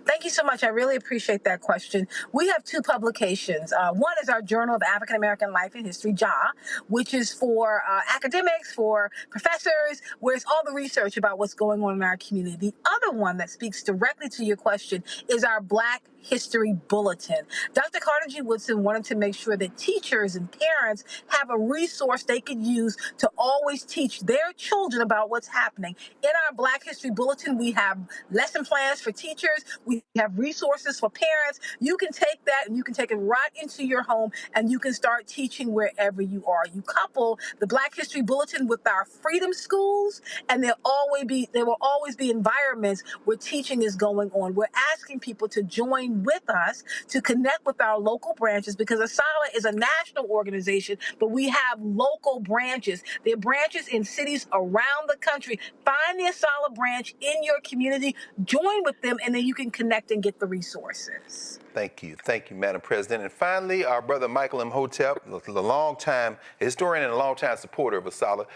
Thank you so much. I really appreciate that question. We have two publications. One is our Journal of African American Life and History, JA, which is for academics, for professors, where it's all the research about what's going on in our community. The other one that speaks directly to your question is our Black History Bulletin. Dr. Carter G. Woodson wanted to make sure that teachers and parents have a resource they could use to always teach their children about what's happening. In our Black History Bulletin, we have lesson plans for teachers. We have resources for parents. You can take that and you can take it right into your home and you can start teaching wherever you are. You couple the Black History Bulletin with our freedom schools, and there will always be environments where teaching is going on. We're asking people to join with us to connect with our local branches, because ASALA is a national organization, but we have local branches. There are branches in cities around the country. Find the ASALA branch in your community, join with them, and then you can connect and get the resources. Thank you, Madam President. And finally, our brother Michael Imhotep, a long-time historian and a long-time supporter of ASALA.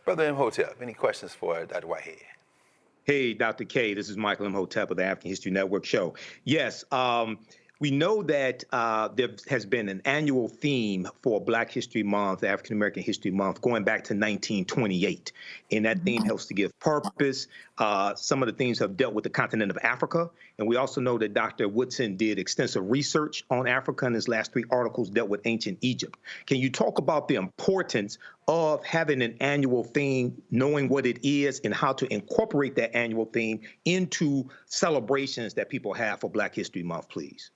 Brother Imhotep, any questions for Dr. Whitehead? Hey, Dr. K, this is Michael Imhotep of the African History Network show. Yes, we know that there has been an annual theme for Black History Month, African American History Month, going back to 1928. And that theme helps to give purpose. Some of the themes have dealt with the continent of Africa. And we also know that Dr. Woodson did extensive research on Africa, and his last 3 articles dealt with ancient Egypt. Can you talk about the importance of having an annual theme, knowing what it is, and how to incorporate that annual theme into celebrations that people have for Black History Month, please?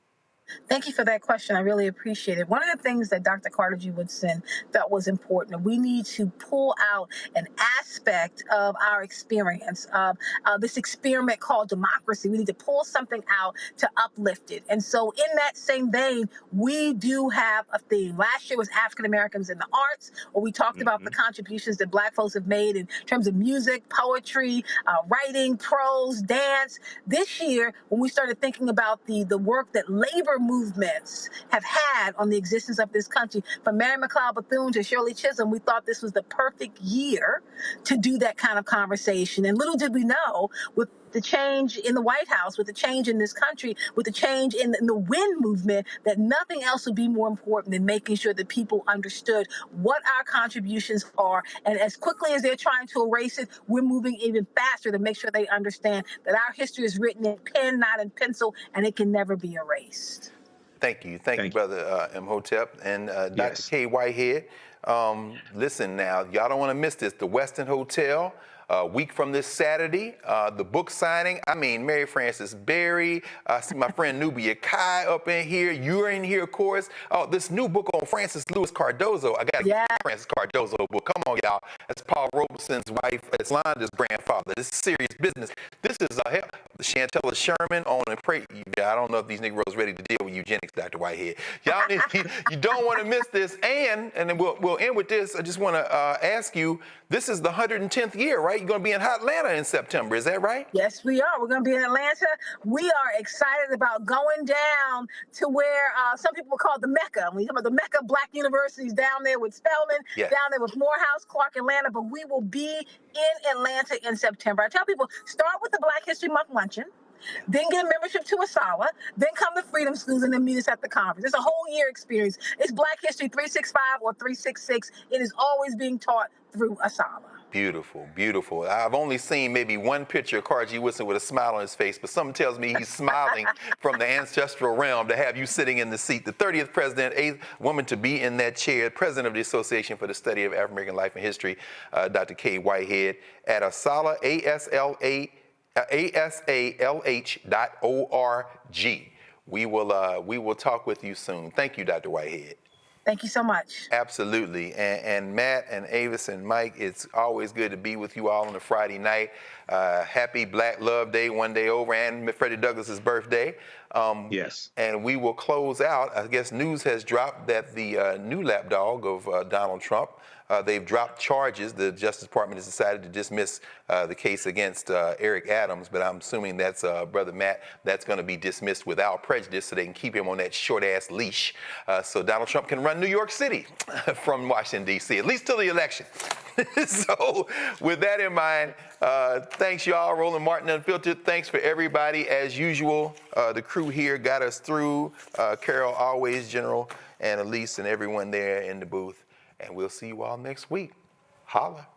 Thank you for that question. I really appreciate it. One of the things that Dr. Carter G. Woodson thought was important, we need to pull out an aspect of our experience, of this experiment called democracy. We need to pull something out to uplift it. And so in that same vein, we do have a theme. Last year was African Americans in the arts, where we talked about the contributions that Black folks have made in terms of music, poetry, writing, prose, dance. This year, when we started thinking about the work that labor movements have had on the existence of this country, from Mary McLeod Bethune to Shirley Chisholm, we thought this was the perfect year to do that kind of conversation. And little did we know, with the change in the White House, with the change in this country, with the change in the WIN movement, that nothing else would be more important than making sure that people understood what our contributions are. And as quickly as they're trying to erase it, we're moving even faster to make sure they understand that our history is written in pen, not in pencil, and it can never be erased. Thank you, Brother Imhotep. And Dr. K. Whitehead, listen now, y'all don't want to miss this. The Westin Hotel, a week from this Saturday, the book signing. I mean, Mary Frances Berry. I see my friend Nubia Kai up in here. You're in here, of course. Oh, this new book on Francis Lewis Cardozo. I got to get the Francis Cardozo book. Come on, y'all. That's Paul Robeson's wife. It's Londa's grandfather. This is serious business. This is Chantella Sherman on and pray. I don't know if these Negroes ready to deal with eugenics, Dr. Whitehead. Y'all, you don't want to miss this. And then we'll end with this. I just want to ask you, this is the 110th year, right? You're going to be in Atlanta in September. Is that right? Yes, we are. We're going to be in Atlanta. We are excited about going down to where some people call the Mecca. When you talk about the Mecca Black universities, down there with Spelman, down there with Morehouse, Clark, Atlanta. But we will be in Atlanta in September. I tell people, start with the Black History Month Luncheon, then get a membership to ASALA, then come to Freedom Schools, and then meet us at the conference. It's a whole year experience. It's Black History 365 or 366. It is always being taught through ASALA. Beautiful, beautiful. I've only seen maybe one picture of Carter G. Woodson with a smile on his face, but something tells me he's smiling from the ancestral realm to have you sitting in the seat. The 30th president, 8th woman to be in that chair, president of the Association for the Study of African American Life and History, Dr. K. Whitehead, at ASALA, ASALH.org. We will talk with you soon. Thank you, Dr. Whitehead. Thank you so much. Absolutely. And Matt and Avis and Mike, it's always good to be with you all on a Friday night. Happy Black Love Day, one day over, and Freddie Douglass's birthday. Yes. And we will close out. I guess news has dropped that the new lapdog of Donald Trump, they've dropped charges. The Justice Department has decided to dismiss the case against Eric Adams, but I'm assuming that's, Brother Matt, that's going to be dismissed without prejudice so they can keep him on that short-ass leash so Donald Trump can run New York City from Washington, D.C., at least till the election. So with that in mind, thanks, y'all. Roland Martin Unfiltered. Thanks for everybody. As usual, the crew here got us through. Carol, always, General, and Elise and everyone there in the booth. And we'll see you all next week. Holla.